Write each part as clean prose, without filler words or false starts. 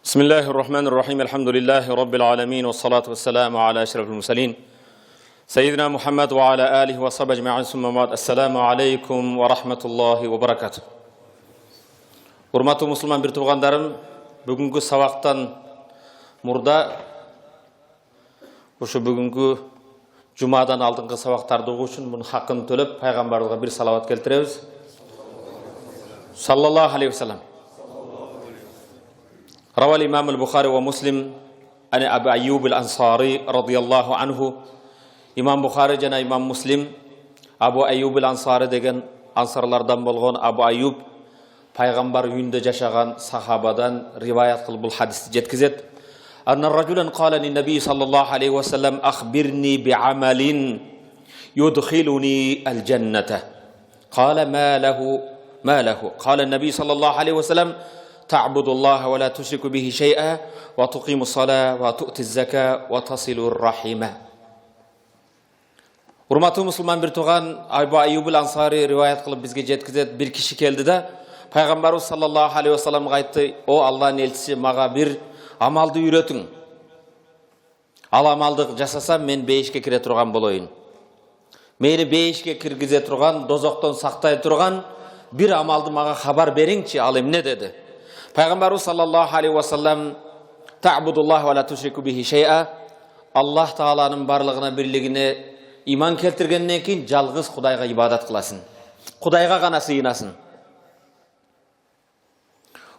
بسم الله الرحمن الرحيم الحمد لله رب العالمين والصلاة والسلام على أشرف المرسلين سيدنا محمد وعلى آله وصحبه أجمعين ثم بعد السلام عليكم ورحمة الله وبركاته. Урматтуу мусулман бир туугандарым, бүгүнкү сабактан мурда ушу бүгүнкү жумадан алдыңкы сабактарды угуу үчүн мунун хакын төлөп пайгамбарга бир салават келтиребиз. Саллаллаху алейхи ва саллям. روى الإمام البخاري ومسلم عن أبي أيوب الأنصاري رضي الله عنه. İmam Bukhari jana İmam Muslim Abu Ayyub al-Ansari деген ансарлардан болгон Abu Ayyub пайгамбар үйүндө жашаган сахабадан риваят кылып бул хадисти жеткизет. Анна ражулан кала лин-наби саллаллаху алейхи ва саллям ахбирни би'амалин yudkhiluni al-jannata. Qala ma lahu. Qala an-nabi sallallahu aleyhi ve sellem تعبد الله ولا تشرك به شيئا وتقيم الصلاة وتؤتي الزكاة وتصل الرحمة. Урматтуу мусулман бир тууган Абу Айюб ал-Ансари риваят кылып бизге жеткизет. Бир киши келди да пайгамбарыбыз саллаллаху алейхи ва салламга айтты: "О Аллахтын элчиси, мага бир амалды үйрөтүң. Ал амалды жасасам мен бейишке кире турган болоюн. Мени бейишке киргизе турган, дозоктон сактай турган бир амалды мага хабар бериңчи, ал эмне?" dedi. Пайгамбарыбыз саллаллаху алейхи ва саллям ta'budullah ve la tushriku bihi shay'a. Allah Taala'nın барлыгына бирлигине иман келтиргенден кийин жалгыз Кудайга ибадат кыласың. Кудайга гана сыйынасың.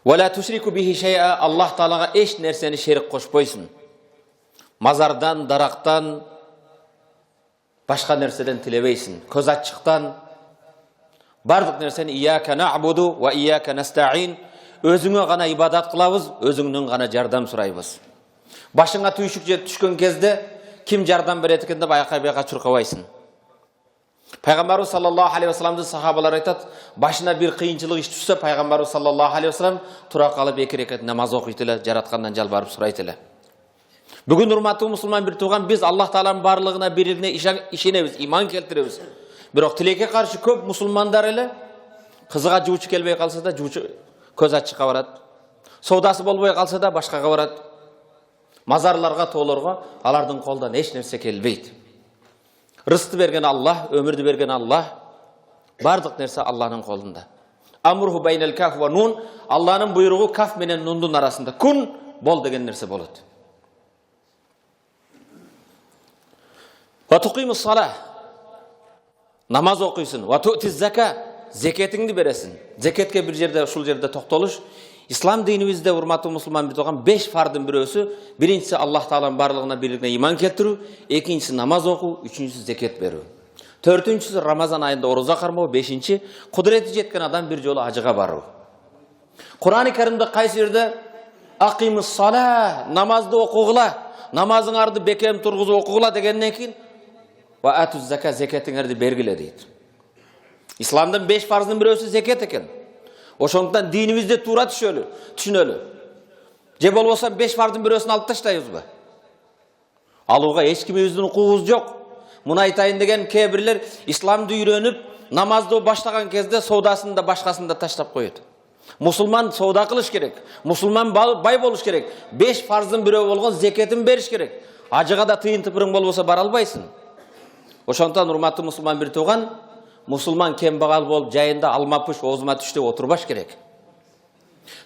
Ve la tushriku bihi shay'a. Allah Taala'га эч нерсени шерик кошпойсуң. Мазардан, дарактан, башка нерседен тилебейсиң. Көз ачыктан бардык нерсени iyaka na'budu ve iyaka nasta'in. Өзүңө гана ибадат кылабыз, өзүңдөн гана жардам сурайбыз. Башыңа түйшүк түшкөн кезде ким жардам берет экен деп айка-байка чуркабайсың. Пайгамбарыбыз саллаллаху алейхи ва салламдын сахабалары айтат, башына бир кыйынчылык иш түшсө, пайгамбарыбыз саллаллаху алейхи ва саллам тура калып эки рекат намаз окуйт эле, жараткандан жалбарып сурайт эле. Бүгүн урматтуу мусулман бир тууган, биз Аллах Тааланын барлыгына бирлигине ишенебиз, иман келтиребиз. Бирок тилекке каршы көп мусулмандар эле кызыга жуучу келбей калса да жуучу көз ачыкка барат. Соодасы болбой калса да башкага барат. Мазарларга, тоолорго алардын колдон эч нерсе келбейт. Рызыкты берген Аллах, өмүрдү берген Аллах, бардык нерсе Аллахтын колунда. Амруху байнал каф ва нун. Аллахтын буйругу каф менен нундун арасында. Кун бол деген нерсе болот. Ва туқимус сала. Намаз окуйсуң. Ва ту'тиз зака. Zeketini beresin. Zeketke bir yerde, ушул жерде токтолуш. İslam dinimizde урматтуу мусулман бир тууган 5 фардын бирөөсү. Биринчиси Аллах Тааланын барлыгына бирлигине иман келтирүү, экинчиси намаз окуу, үчүнчүсү зекет берүү. Төртүнчүсү Рамазан айында ороза кармоо, бешинчи кудурети жеткен адам бир жолу ажыга баруу. Кур'ан-ы Каримде кайсы жерде акимус сала, намазды окугула, намазыңарды бекем тургузуп окугула дегенден кийин ва атуз зака, зекетиңерди бергиле дейт. İslam'dan 5 farzın birisi zekat eken. Oşoндуктан dinimizde tuura түшүнөлү. Же болбосо 5 farzın birisini алып таштайбызбы? Алууга эч кимибиздин укугубуз жок. Муну айтайын деген кээ бирлер исламды үйрөнүп, намазды баштаган кезде соодасын да башкасын да таштап коет. Мусулман соода кылыш керек. Мусулман бай болуш керек. 5 farzın бирөө болгон зекетин бериш керек. Ажыга да тыйын тыпырың болбосо бара албайсың. Ошондуктан урматтуу мусулман бир тууган, Musulman kembagal bolup jayında almapuş ozuma түштө отурбаш керек.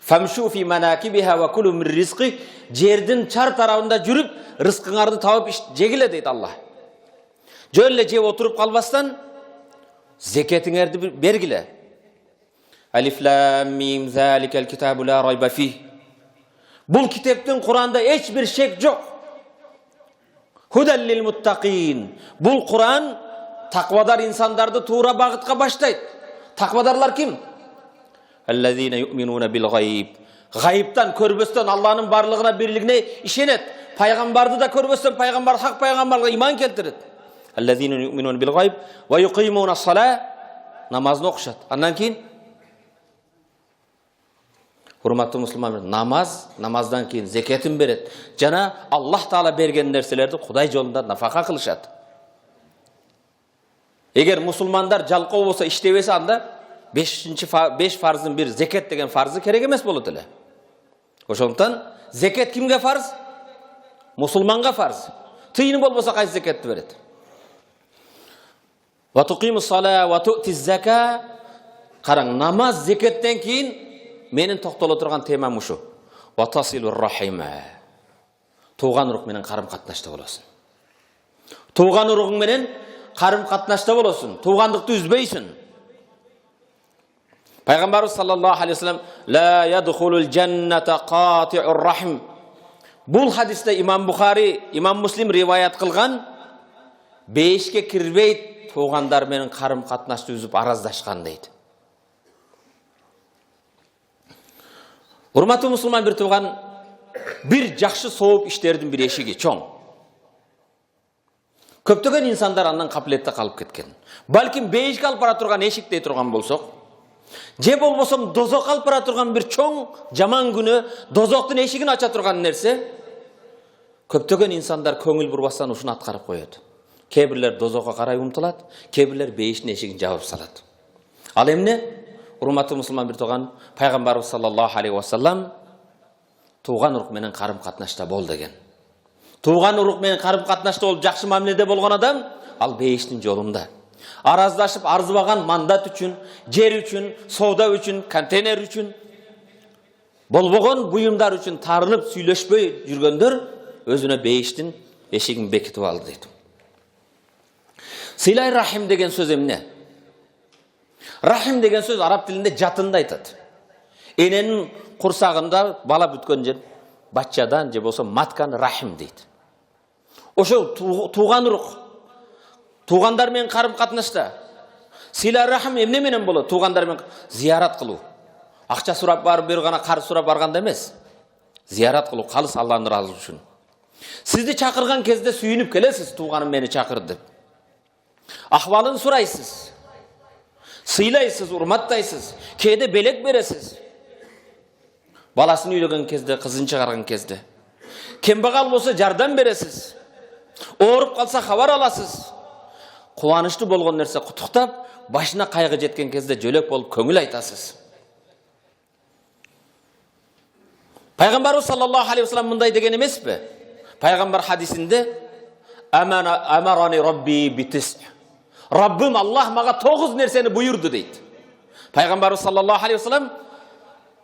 Famshu fi manakibiha wa kulu min rizqi. Жердин чар тарабында жүрүп, рызкыңарды табып жегиле дейт Аллах. Жөн жеп отуруп калбастан зекетиңерди бергиле. Алиф лам мим заликал китабу ла райба фи. Бул китептин Кур'анда эч бир шек жок. Худал лил муттакин. Бул Кур'ан Takvadar insanlarda tuğra bağıtqa başlaydı. Takvadarlar kim? Ellezine yu'minuna bil gayb. Gaybtan, körbösten Allah'ın barlığına, birliğine işenet. Peygambardı da körbösten, peygambar, hak peygambarla iman keltiret. Ellezine yu'minuna bil gayb ve yuqimuna salat. Namazını okuşat. Andan keyin hurmatlı Müslümanlar, namazdan keyin zeketin beret. Jana Allah Taala bergen nerselerdi Kuday jolunda nafaka kılışat. Eğer musulmandar жалкоо болсо иштебесе анда 5 farzın bir zeket деген farzı kerek emes болот эле. Ошондуктан зекет кимге фарз? Мусулманга фарз. Тыйыны болбосо кайсы зекетти берет? Ва туқимус сала ва ту'тиз зака. Караң, намаз, зекеттен кийин менин токтоло турган темам ушу. Ва тасилур рахима. Туган урук менен карым катнашта болосуң. Туган уругуң менен карым катнашта болосуң. Тугандыкты үзбөйсүң. Пайгамбарыбыз саллаллаху алейхи вассалам ла ядхулул жанната катиур рахим. Бул хадисте имам Бухари, имам Муслим риваят кылган, бейишке кирбейт тугандар менен карым катнашты үзүп араздашкан дейт. Урматтуу мусулман, бир туган бир жакшы сооп иштердин бир эшиги чоң. Көптөгөн инсандар андан капилетте калып кеткен. Балким бейишке алып бара турган эшик дей турган болсок, же болбосом дозок алып бара турган бир чоң жаман күнү дозоктун эшигин ача турган нерсе, көптөгөн инсандар көңүл бурбастан ушуну аткарып коет. Кээ бирлер дозокко карай умтулат, кээ бирлер бейиштин эшигин жабып салат. Ал эмне? Урматтуу мусулман, бир туган Пайгамбарыбыз саллаллаху алейхи вассалам туган урук менен карым катнашта бол деген. Туган урук менен карым катнашта болуп жакшы мамиледе болгон адам ал бейиштин жолунда. Араздашып арзыбаган мандат үчүн, жер үчүн, соода үчүн, контейнер үчүн, болбогон буюмдар үчүн тарынып сүйлөшпөй жүргөндөр өзүнө бейиштин эшигин бекитип алды дейт. Силай рахим деген сөз эмне? Рахим деген сөз араб тилинде жатында айтат. Эненин курсагында бала бүткөн жер баччадан же болсо маткан рахим дейт. Ошо туган урук, тугандар менен карым катнашта. Сила рахим эмне менен болот? Тугандар менен зиярат кылуу. Акча сурап барып, бир гана карыз сурап барганда эмес. Зиярат кылуу, калыс Аллахтын ыраазылыгы үчүн. Сизди чакырган кезде сүйүнүп келесиз, туганым мени чакырды деп. Ахвалын сурайсыз. Сыйлайсыз, урматтайсыз, кээде белек бересиз. Баласын үйлөгөн кезде, кызын чыгарган кезде. Кембагал болсо жардам бересиз. Ооруп калса хабар аласыз. Кубанычтуу болгон нерсе кутуктап, башына кайгы жеткен кезде жөлөк болуп көңүл айтасыз. Пайгамбарыбыз саллаллаху алейхи вассалам мындай деген эмеспи? Пайгамбар хадисинде амарани рабби битис. Раббым Аллах мага 9 нерсени буйурду дейт. Пайгамбарыбыз саллаллаху алейхи вассалам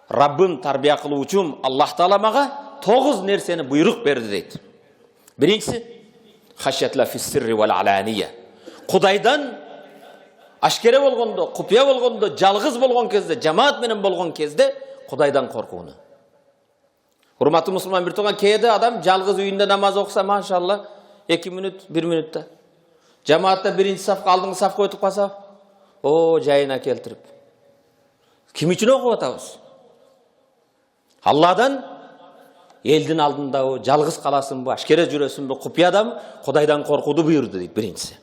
Раббым тарбия кылуу үчүн Аллах таала мага 9 нерсени буйрук берди дейт. Биринчиси хашятла фиссирри вал алания. Кудайдан ашкере болгондо, купуя болгондо, жалгыз болгон кезде, жамаат менен болгон кезде Кудайдан коркууну. Урматтуу мусулман, бир туган кээде адам жалгыз үйүндө намаз окуса, машалла, 2 мүнөт, 1 мүнөттө. Жамаатта биринчи сафка, алдыңкы сафка өтүп калса, жайына келтирип. Ким үчүн окуп атабыз? Алладан, элдин алдындабы, жалгыз каласынбы, ашкере жүрөсүнбү, купуядам Кудайдан коркууду буйурду дейт биринчиси.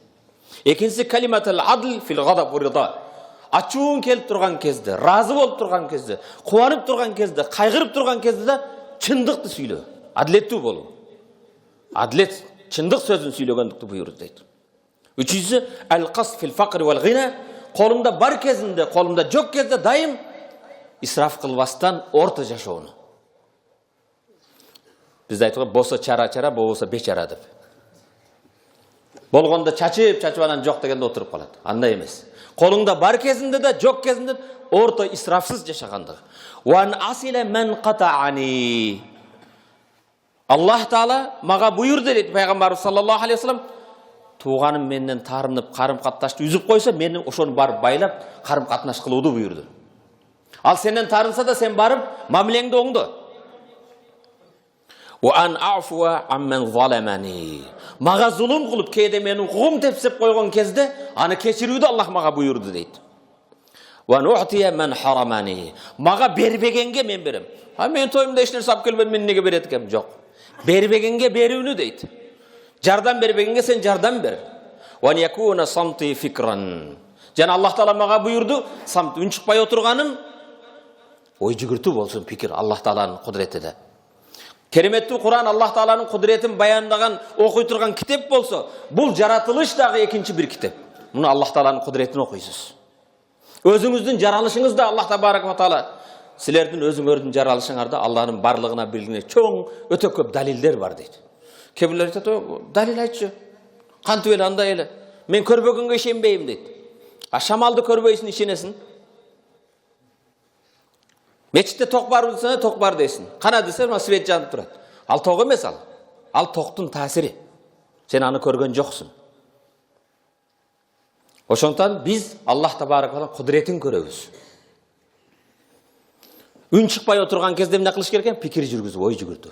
Экинчиси калиматул адл фил гадаб ва рида. Ачуун келип турган кезде, разы болуп турган кезде, кубанып турган кезде, кайгырып турган кезде да чындыкты сүйлөө, адилеттүү болуу. Адилет, чындык сөзүн сүйлөгөндүктү буйурду дейт. Үчүнчүсү ал-касд фил факр вал гина. Колумда бар кезинде, колумда жок кезде дайым исраф кылбастан орто жашоону. Биз айтып, болсо чара-чара, болбосо бечара деп. Болгондо чачып анан жок дегенде отуруп калат. Андай эмес. Колуңда бар кезинде да, жок кезинде орто исрафсыз жашагандыгы. Ван асила мен катаани. Аллах таала мага буйурду дейт Пайгамбарыбыз саллаллаху алейхи вассалам. Туганым менден тарынып, карым катнашты үзүп койсо, мен ошону барып байлап, карым катнаш кылууду буйурду. Ал сенден тарынса да сен барып, мамилеңди оңдо. Ва ан афуа аммен заламани. Мага зулум кылып, кээде менин укугум тепсеп койгон кезде, аны кечирүүдү Аллах мага буйурду дейт. Ва ну'тия мен харамани. Мага бербегенге мен берем. Мен тоюмда эч нерсе алып келбедим, мен неге берет экем? Жок. Бербегенге берүүнү дейт. Жардам бербегенге сен жардам бер. Ва якуна самти фикран. Жана Аллах таала мага буйурду, самт үн чыкпай отурганым ой жүгүртүү болсун, пикир Аллах тааланын кудуретиде. Кереметтүү Кур'ан Аллах тааланын кудуретин баяндаган, окуй турган китеп болсо, бул жаратылыш дагы экинчи бир китеп. Муну Аллах тааланын кудуретин окуйсуз. Өзүңүздүн жаралышыңызда Аллах табарак ва таала силердин өзүңөрдүн жаралышыңарда Аллахтын барлыгына билгине чоң өтө көп далилдер бар дейт. Кээ бирлер айтат, далил айтчы. Кантип эле андай эле. Мен көрбөгөнгө ишенбейм дейт. А шамалды көрбөйсүң, ишенесиң. Мечитте ток бар десе, ток бар дейсиң. Кана десе, свет жанып турат. Ал ток эмес ал. Ал токтун таасири. Сен аны көргөн жоксуң. Ошондон биз Аллах табарак ва таала кудретин көрөбүз. Үн чыкпай отурган кезде эмне кылыш керек экен? Пикир жүргүзүп, ой жүгүртүү.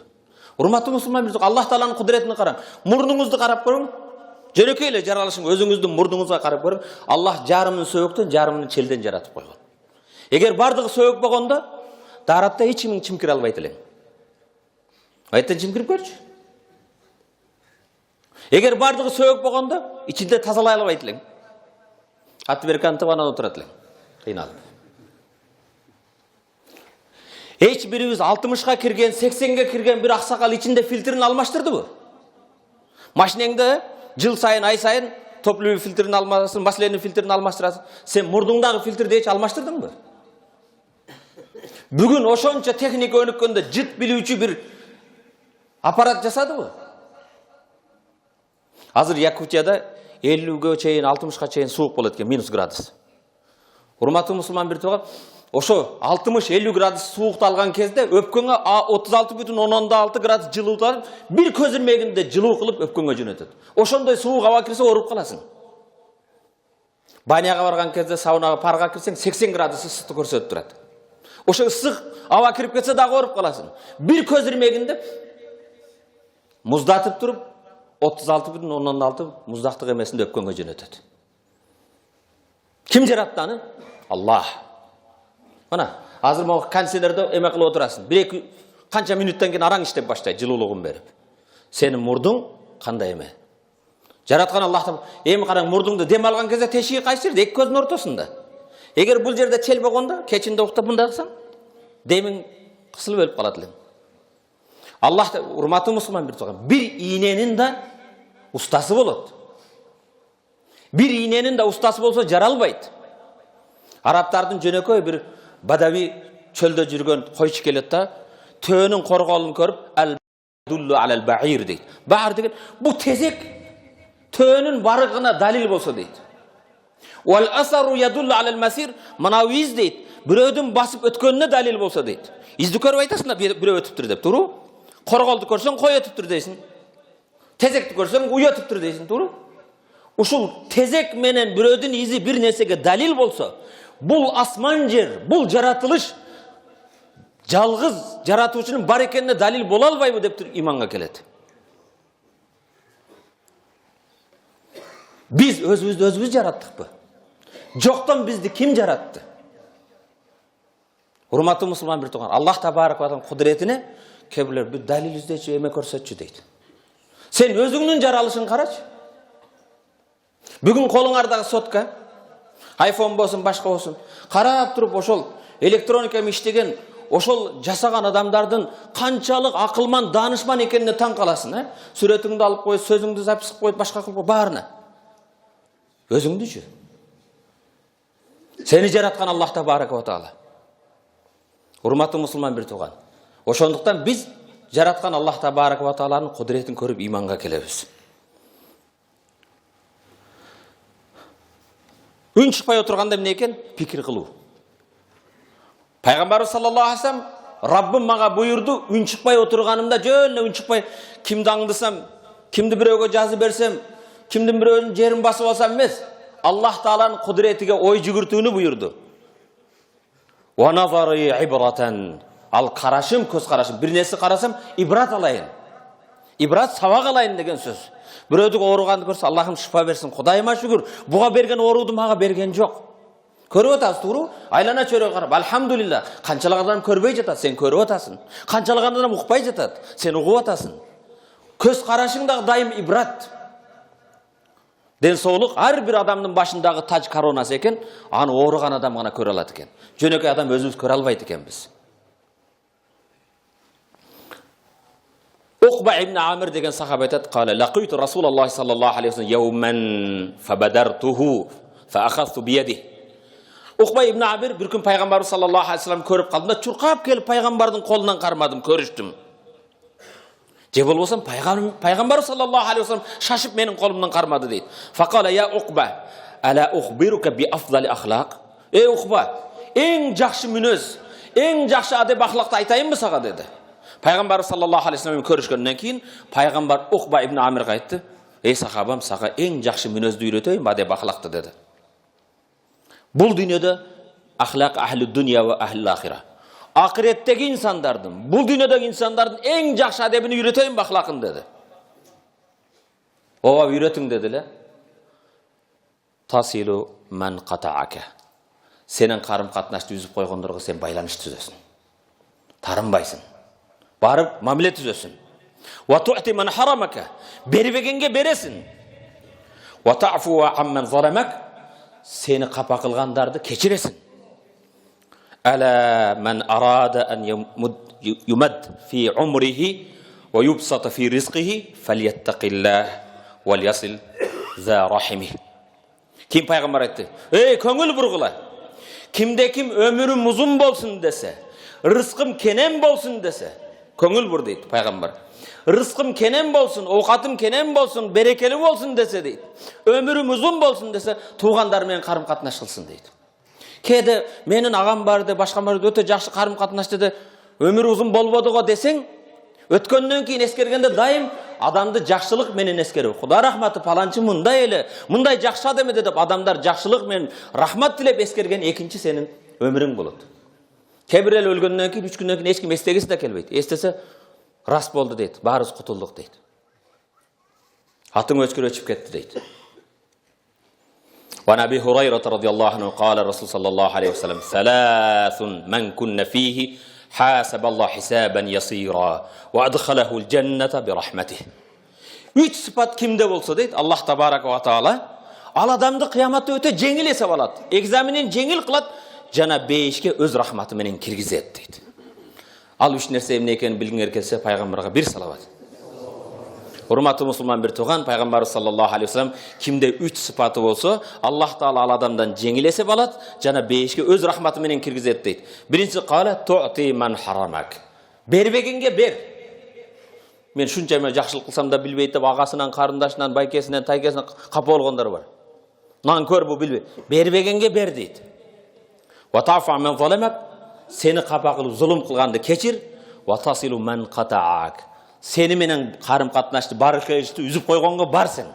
Урматтуу мусулман, Аллах тааланын кудретине караң. Мурнуңузду карап көрүң. Жөнөкөй эле жаралышың, өзүңүздүн мурнуңузга карап көрүң. Аллах жарымын сөйөктөн, жарымын челден жаратып койгон. Эгер бардыгы сөйөк болгондо, даратта эч ким чимкире албайт элең. Айттан чимкирип көрчү. Эгер бардыгы сөйөк болгондо, ичинде тазалай албайт элең. Аты берип антып анан отурат элең. Кыйналып. Эч бирибиз 60га кирген, 80ге кирген бир аксакал ичинде фильтрин алмаштырдыбы? Машинеңде жыл сайын, ай сайын топливый фильтрин алмасын, масляный фильтрин алмаштырасың. Сен мурдуңдагы фильтрди эч алмаштырдыңбы? Бүгүн ошончо техника өнүккөндө жыт билүүчү бир аппарат жасадыбы? Азыр Якутияда 50ге чейин, 60га чейин суук болот экен, минус градус. Урматтуу мусулман бир туган, ошо 60-50 градус суукту алган кезде өпкөнгө 36,6 градус жылуу алып, бир көзүрмегинде жылуу кылып өпкөнгө жөнөтөт. Ошондой суук аба кирсе ооруп каласың. Баняга барган кезде, саунага, парга кирсең 80 градус ысыкты көрсөтүп турат. Ошо ысык аба кирип кетсе дагы ооруп каласың. Бир көзүрмегинде муздатып туруп 36,6 муздактык эмесинде өпкөнгө жөнөтөт. Ким жаратты аны? Аллах. Мына, азыр могу кондиционерде эме кылып отурасың. 1-2 канча минуттан кийин араң иштеп баштайт, жылуулугун берип. Сенин мурдуң кандай эме? Жараткан Аллахтан эми караң, мурдуңду дем алган кезде тешиги кайсы жерде? Эки көздүн ортосунда. Эгер бул жерде чел болгондо, кечинде уктап мындай кылсаң, демиң кысылып өлүп калат элең. Аллах, урматтуу мусулман бир туган, бир ийненин да устасы болот. Бир ийненин да устасы болсо жаралбайт. Арабтардын жөнөкөй бир бадави чөлдө жүргөн койчу келет да, төөнүн корголун көрүп, ал-дуллу алал-баир дейт. Баир деген бу тезек төөнүн барыгына далил болсо дейт. Вал-асару ядуллу алал-масир, мынау из дейт. Бирөөдүн басып өткөнүнө далил болсо дейт. Изди көрүп айтасың да бирөө өтүптүр деп, туру? Корголду көрсөң кой өтүптүр дейсиң. Тезекти көрсөң уй өтүптүр дейсиң, туру? Ушул тезек менен бирөөдүн изи бир нерсеге далил болсо, бул асман жер, бул жаратылыш жалгыз жаратуучунун бар экенине далил боло албайбы деп иманга келет. Биз өзүбүздү жараттыкпы? Жоктон бизди ким жаратты? Урматтуу мусулман бир туган, Аллах табарак ва тааладын кудретине кебилер бир далил издечи, эме көрсөтчү дейт. Сен өзүңнүн жаралышын карачы. Бүгүн колуңардагы сотка, iPhone болсун, башка болсун, карап туруп ошол электроника иштеген, ошол жасаган адамдардын канчалык акылман, данышман экенине таң каласың, Сүрөтүңдү алып коюп, сөзүңдү записып коюп, башка кылып баарына. Өзүңдүчү. Сени жараткан Аллах табарак ва таала. Урматтуу мусулман бир туган. Ошондуктан биз жараткан Аллах табарак ва тааланын кудретин көрүп иманга келебиз. Үн чыкпай отурганда эмне экен? Пикир кылуу. Пайгамбарыбыз саллаллаху алейхи ва саллям, Раббым мага буйурду, үн чыкпай отурганымда жөн үн чыкпай, кимди аңдысам, кимди бирөөгө жазып берсем, кимдин бирөөнүн жерин басып алсам эмес, Аллах тааланын кудретиге ой жүгүртүүнү буйурду. Ва назари ибратан. Ал карашым, көз карашым, бир нерсе карасам, ибрат алайын. Ибрат сабак алайын деген сөз. Бирөөдү ооруганды көрсө, Аллахым шифа берсин. Кудайыма шүгүр, буга берген ооруду мага берген жок. Көрүп атасыз, туру? Айлана чөйрөгө карап, алхамдулилла. Канчалык адам көрбөй жатат, сен көрүп атасың. Канчалык адам укпай жатат, сен угуп атасың. Көз карашың дагы дайым ибрат. Ден соолук ар бир адамдын башындагы тач коронасы экен, аны ооруган адам гана көрө алат экен. Жөнөкөй адам өзүбүз көрө албайт экенбиз. Уқба ибн Амир деген сахаба айтат, "Қала лақиту Расулаллахи саллаллаху алейхи ва саллям яуман фабадартуху фаахазту бияди." Уқба ибн Амир бір күн пайғамбарымыз саллаллаху алейхи вассалам көріп қалдым да чурқап келіп пайғамбардың қолынан қармадым, көріштім. Же болбосам пайғамбар саллаллаху алейхи вассалам шашып менің қолымнан қармады дейді. Фақала я Уқба, ала ухбирука би афдали ахлақ. Ей Уқба, ең жақсы мінез, ең жақсы адеп ақылақты айтайын ба саған деді. Пайғамбар саллаллаху алейхи вассаламмен көрішкеннен кейін пайғамбар Уқба ибн Амирға айтты: "Ей сахабам, саған ең жақсы мінезді үйретейін ба адеп ақылақты?" деді. Бұл дүниеде ахлақ ахлі дүния ва ахлі ахира. Ақыреттегі инсандардың, бұл дүниедегі инсандардың ең жақсы адебін үйретейін ба ақылақын деді. Ова үйретің деді ле. Тасилу ман қатаака. Сенің қарым қатынашты үзіп қойғандарға сен байланыс түзесің. Тарынбайсың. Барып мамиле түзесің. Ва туъти ман харамака. Бербегенге бересің. Ва таъфу амман заламак. Сені қапа қылғандарды кешіресің. Ала ман арада ан юмад фи умрихи ва юбсата фи ризқихи фальяттақиллах вал ясил за рахимих. Ким пайғамбар айтты: "Ей, көңіл бұрғыла. Кімде кім өмірім ұзын болсын десе, рызқым кенен болсын десе, көңіл бұр" дейді пайғамбар. Рызқым кенен болсын, ауқатым кенен болсын, берекелі болсын десе дейді. Өмірім ұзын болсын десе, туғандармен қарым қатынас қылсын дейді. Кейде менің ағам бар де, башқа бар өте жақсы қарым қатынас деді, өмір ұзын болбады ғой десең, өткеннен кейін ескергенде дайым адамды жақсылық менен ескеру. Құда рахматы паланчы мұндай елі, мұндай жақсы адам еді деп адамдар жақсылық мен рахмат тілеп ескерген екінші сенің өмірің болады. Кейбір ел өлгеннен кейін, 3 күннен кейін ешкім естегісі де келмейді. Естесе рас болды дейді, барыз құтылдық дейді. Атың өшкір өшіп кетті дейді. وعن أبي هريرة رضي الله عنه قال الرسول صلى الله عليه وسلم: ثلاث من كن فيه حاسب الله حسابا يسيرا وأدخله الجنة برحمته. 3 sıfat kimde bolsa deydi Allah tabaraka ve taala, al adamды қияматта өте жеңіл есеп алады. Экзаменен жеңіл қылады, жана 5-ке өз рахматы менен киргизет дейді. Ал 3 нәрсе эмне экенин билгиңер келсе пайгамбарга бир салават. Урматтуу мусулман бир туган, пайгамбар саллаллаху алейхи вассалам кимде 3 сыпаты болсо, Аллах таала ал адамдан жеңіл есеп алат, жана 5-ке өз рахматы менен киргизет дейт. Биринчи кала туъти ман харамак. Бербегенге бер. Мен шунча мен жакшылык кылсам да билбейт деп агасынан, карындашынан, байкесинен, тайкесинен капа болгондар бар. Нан көр бу билбей. Бербегенге бер дейт. Ва тафу ман заламак. Сени капа кылып зулум кылганды кечир. Ва тасилу ман катаак. Сени менен карым катнашты баракешти үзүп койгонго бар сен.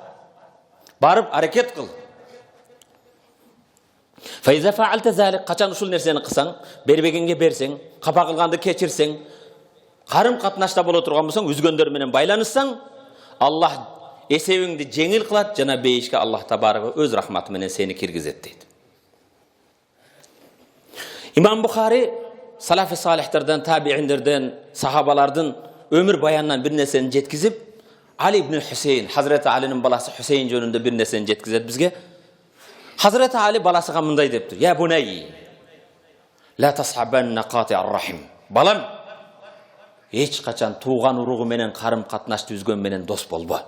Барып аракет кыл. Файза фаалта залик, качан ушул нерсени кылсаң, бербегенге берсең, капа кылганды кечирсең, карым катнашта боло турган болсоң, үзгөндөр менен байланышсаң, Аллах эсебиңди жеңил кылат, жана 5-ке Аллах табарак өз рахматы менен сени киргизет дейт. Имам Бухари салафи салихтерден, табииндерден, сахабалардын өмір баянынан bir нерсени жеткизип, Али ибн Хусейн, Hazreti Ali'nin balası Hüseyin жөнүндө bir нерсени жеткизет бизге. Hazreti Ali баласыга мындай дептир: "Я бунай, ла тасхабанна кати'ар рахим." Балам, эч качан тууган уругу менен карым катнашты үзгөн менен дос болбо.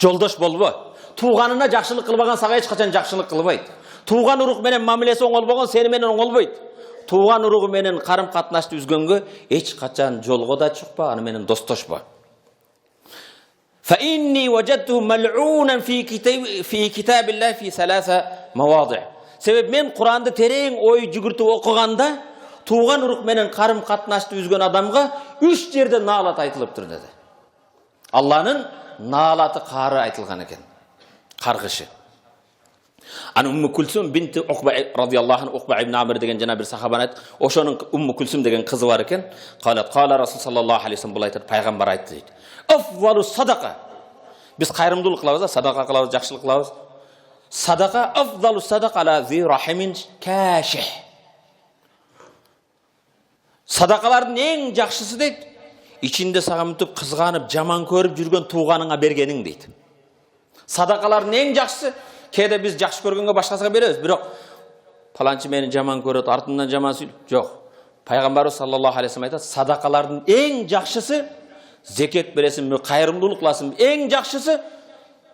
Жолдош болбо. Тууганына жакшылык кылбаган сага эч качан жакшылык кылбайт. Тууган урук менен мамилеси оңолбогон сени менен оңолбойт. Тууган уругу менен карым катнашты үзгөнгө эч качан жолго да чыкпа, аны менен достошпо. فإني وجدته ملعونا في كتاب الله في 3 مواضع. Себеп мен Куранды терең ой жүгүртүп окуганда тууган урук менен карым катнашты үзгөн адамга 3 жерде наалат айтылыптыр деди. Алланын наалаты кары айтылган экен. Каргышы. Аны Умму Кулсум бинти Уқба радияллаху анха, Уқба ибн Амир деген жана бир сахабаны айт. Ошонун Умму Кулсум деген кызы бар экен. Кала Расул саллаллаху алейхи вассалам, бул айтат, пайгамбар айтты дейт. Афвалу садака. Биз кайрымдуулук кылабыз да, садака кылабыз, жакшылык кылабыз. Садака афдалу садака ала зи рахимин каших. Садакалардын эң жакшысы дейт, ичинде сага мынтип кызганып, жаман көрүп жүргөн тууганыңа бергениң дейт. Садакалардын эң жакшысы, кээде биз жакшы көргөнгө башкасына беребиз, бирок паланчы мени жаман көрөт, артымдан жаман сүйлөп, жок. Пайгамбарыбыз саллаллаху алейхи вассалам айтат, садакалардын эң жакшысы зекет бересиңби, кайрымдуулук кыласың. Эң жакшысы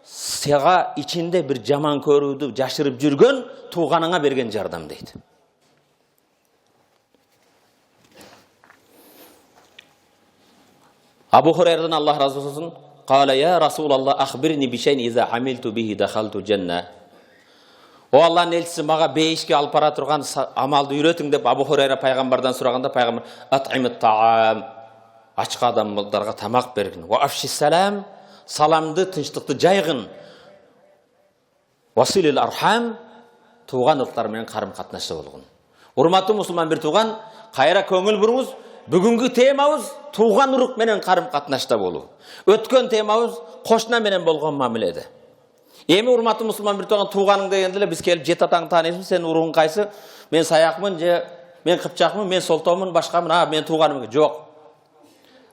сага ичинде бир жаман көрүүдү жашырып жүргөн тууганыңа берген жардам дейт. Абу Хурайрадан Аллах разы болсун, "Кала я Расулаллах, ахбирни бишейин иза амилту бихи дахалту жанна." О Аллахтын элчиси, мага бейишке алып бара турган амалды үйрөтүң деп Абу Хурайра пайгамбардан сураганда, пайгамбар ат'имит таам, ачка адамдарга тамак бергин, ва афшис салам, саламды, тынчтыкты жайгын, василил архам, туган ыктар менен карым катнашта болгон. Урматтуу мусулман бир туган, кайра көңүл буруңуз. Бүгүнкү темабыз туган урук менен карым катнашта болуу. Өткөн темабыз кошуна менен болгон мамиледе. Эми урматтуу мусулман бир туганың дегенде эле биз келип жет атаңды тааныйбыз, сен уругуң кайсы? Мен саякмын же мен кыпчакмын, мен солтоомун, башкамын, мен туганым. Жок.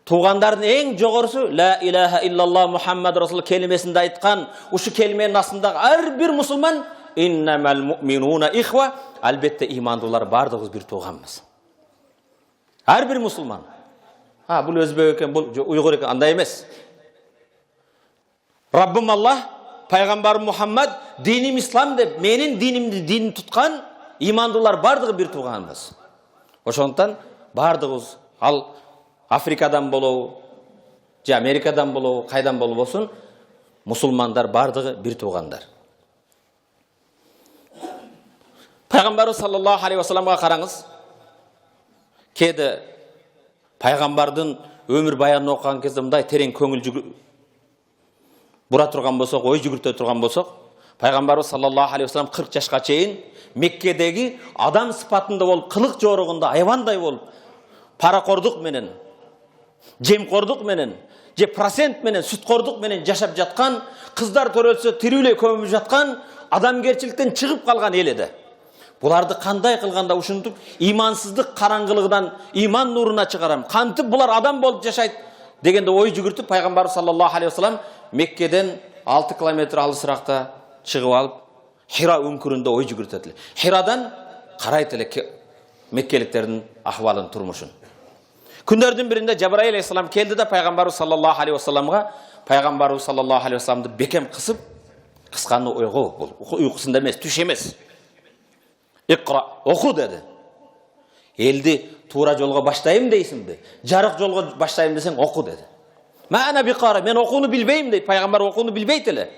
Тугандардын эң жогорусу ла илаха иллаллах Мухаммад Расул келимесинде айткан, ушу келименин астындагы ар бир мусулман иннамал муъминуна ихва, албетте имандуулар бардыгыбыз бир туганбыз. Ар бир мусулман. Бул өзбек экен, бул уйгур экен, андай эмес. Раббым Аллах, пайгамбарым Мухаммад, диним ислам деп, менин динимди дин туткан имандуулар бардыгы бир туганбыз. Ошондуктан бардыгыбыз, ал Африкадан болобу, же Америкадан болобу, кайдан болбосун, мусулмандар бардыгы бир тугандар. Пайгамбарыбыз саллаллаху алейхи ва салламга караңыз. Кеде пайгамбардын өмүр баянын окуган кезде мындай терең көңүл бура турган болсок, ой жүгүртө турган болсок, пайгамбарыбыз саллаллаху алейхи ва саллам 40 жашка чейин Меккедеги адам сыпатында болуп, кылык жоругунда айвандай болуп, паракордук менен, жемкордук менен, же процент менен, сүткордук менен жашап жаткан, кыздар төрөлсө тирүүлөй көмүп жаткан, адамгерчиликтен чыгып калган эл эди. Буларды кандай кылганда ушунтуп имансыздык караңгылыгынан иман нуруна чыгарам. Кантип булар адам болуп жашайт дегенде ой жүгүртүп пайгамбар саллаллаху алейхи ва саллам Меккеден 6 километр алысыракта чыгып алып Хира үңкүрүндө ой жүгүртөт эле. Хирадан карайт эле меккеликтердин ахвалын, турмушун. Күндөрдүн биринде Жабраил алейхиссалам келди да пайгамбар саллаллаху алейхи ва салламга пайгамбар саллаллаху алейхи ва салламды бекем кысып, кысканы ойго, бул уйкусунда эмес, түш эмес. Икра, оку dedi. Eldi tuğra jolga başlayayım deysinbi. Jarık jolga başlayayım desen oku dedi. Ma'ana biqara, men okunu bilbeyim deyip, Peygamber okunu bilbeyt ele.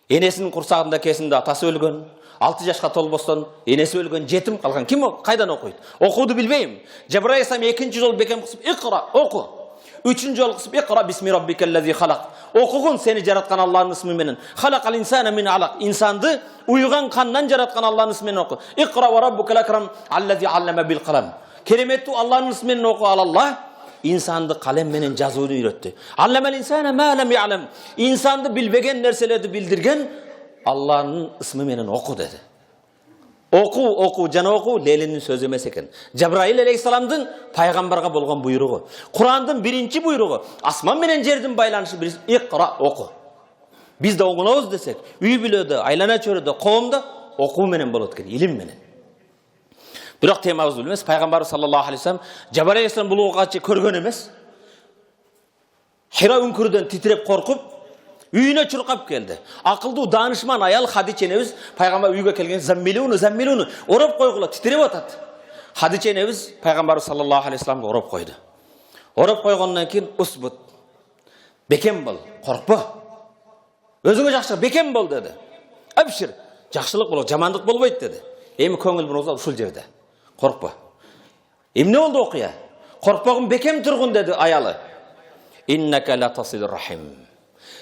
Enesinin kursağında kesinde atası ölgön, 6 yaşka tolboston enesi ölgön, jetim kalgan. Kim o? Kaydan okuydu? Okudu bilbeyim. Cebrail Aleyhisselam 2. jol bekem kısıp, ikra, oku. 3. jol kısıp, ikra bismi rabbikellezi halak. Okugun seni jaratkan Allah'ın ismi menen. Halakal insana min alak. İnsandı uyugan kandan jaratkan Allah'ın ismini oku. İkra ve rabbukel akram allezi alleme bil kalam. Kelimettu Allah'ın ismini oku alallah. İnsandı kalem menen жазууну үйröttü. Allemel insana ma lam ya'lam. İnsandı bilbegen nerselerdi bildirgen Allah'ın ismi menen oku dedi. Oku, jana oku, Leylin'in sözü emes eken. Cebrail aleyhissalamdın paygambarga bolgan buyruğu. Kur'andın birinci buyruğu. Asman menen жердин байланышы bir ikra, oku. Biz de okunabız desek, üy bilöde, aylana çöröde, kovumda oku menen bolot eken, ilim menen. Biroq temabız bilmez. Peygamber sallallahu aleyhi ve sellem Cebrail aleyhissalam bul okatçı körgön emez. Hira ünkürden titrep korkup üyüne çurkap geldi. Akıldı danışman ayal Hadiçe enemiz Peygamber üyge kelgen zammilunu orop koygula titrep atat. Hadiçe enemiz Peygamber sallallahu aleyhi ve sellem'e orop koydu. Orop koygandan keyin usbut. Bekem bol, korkpa. Özüňe jakşı bekem bol dedi. Abşir, jakşılık bolot, jamandyk bolboyt dedi. Emi köngül buruňuz uşul jerde. Korkpa. Emne oldu okuya? Korkpagın bekem turgun dedi ayalı. İnneke la tasil rahim.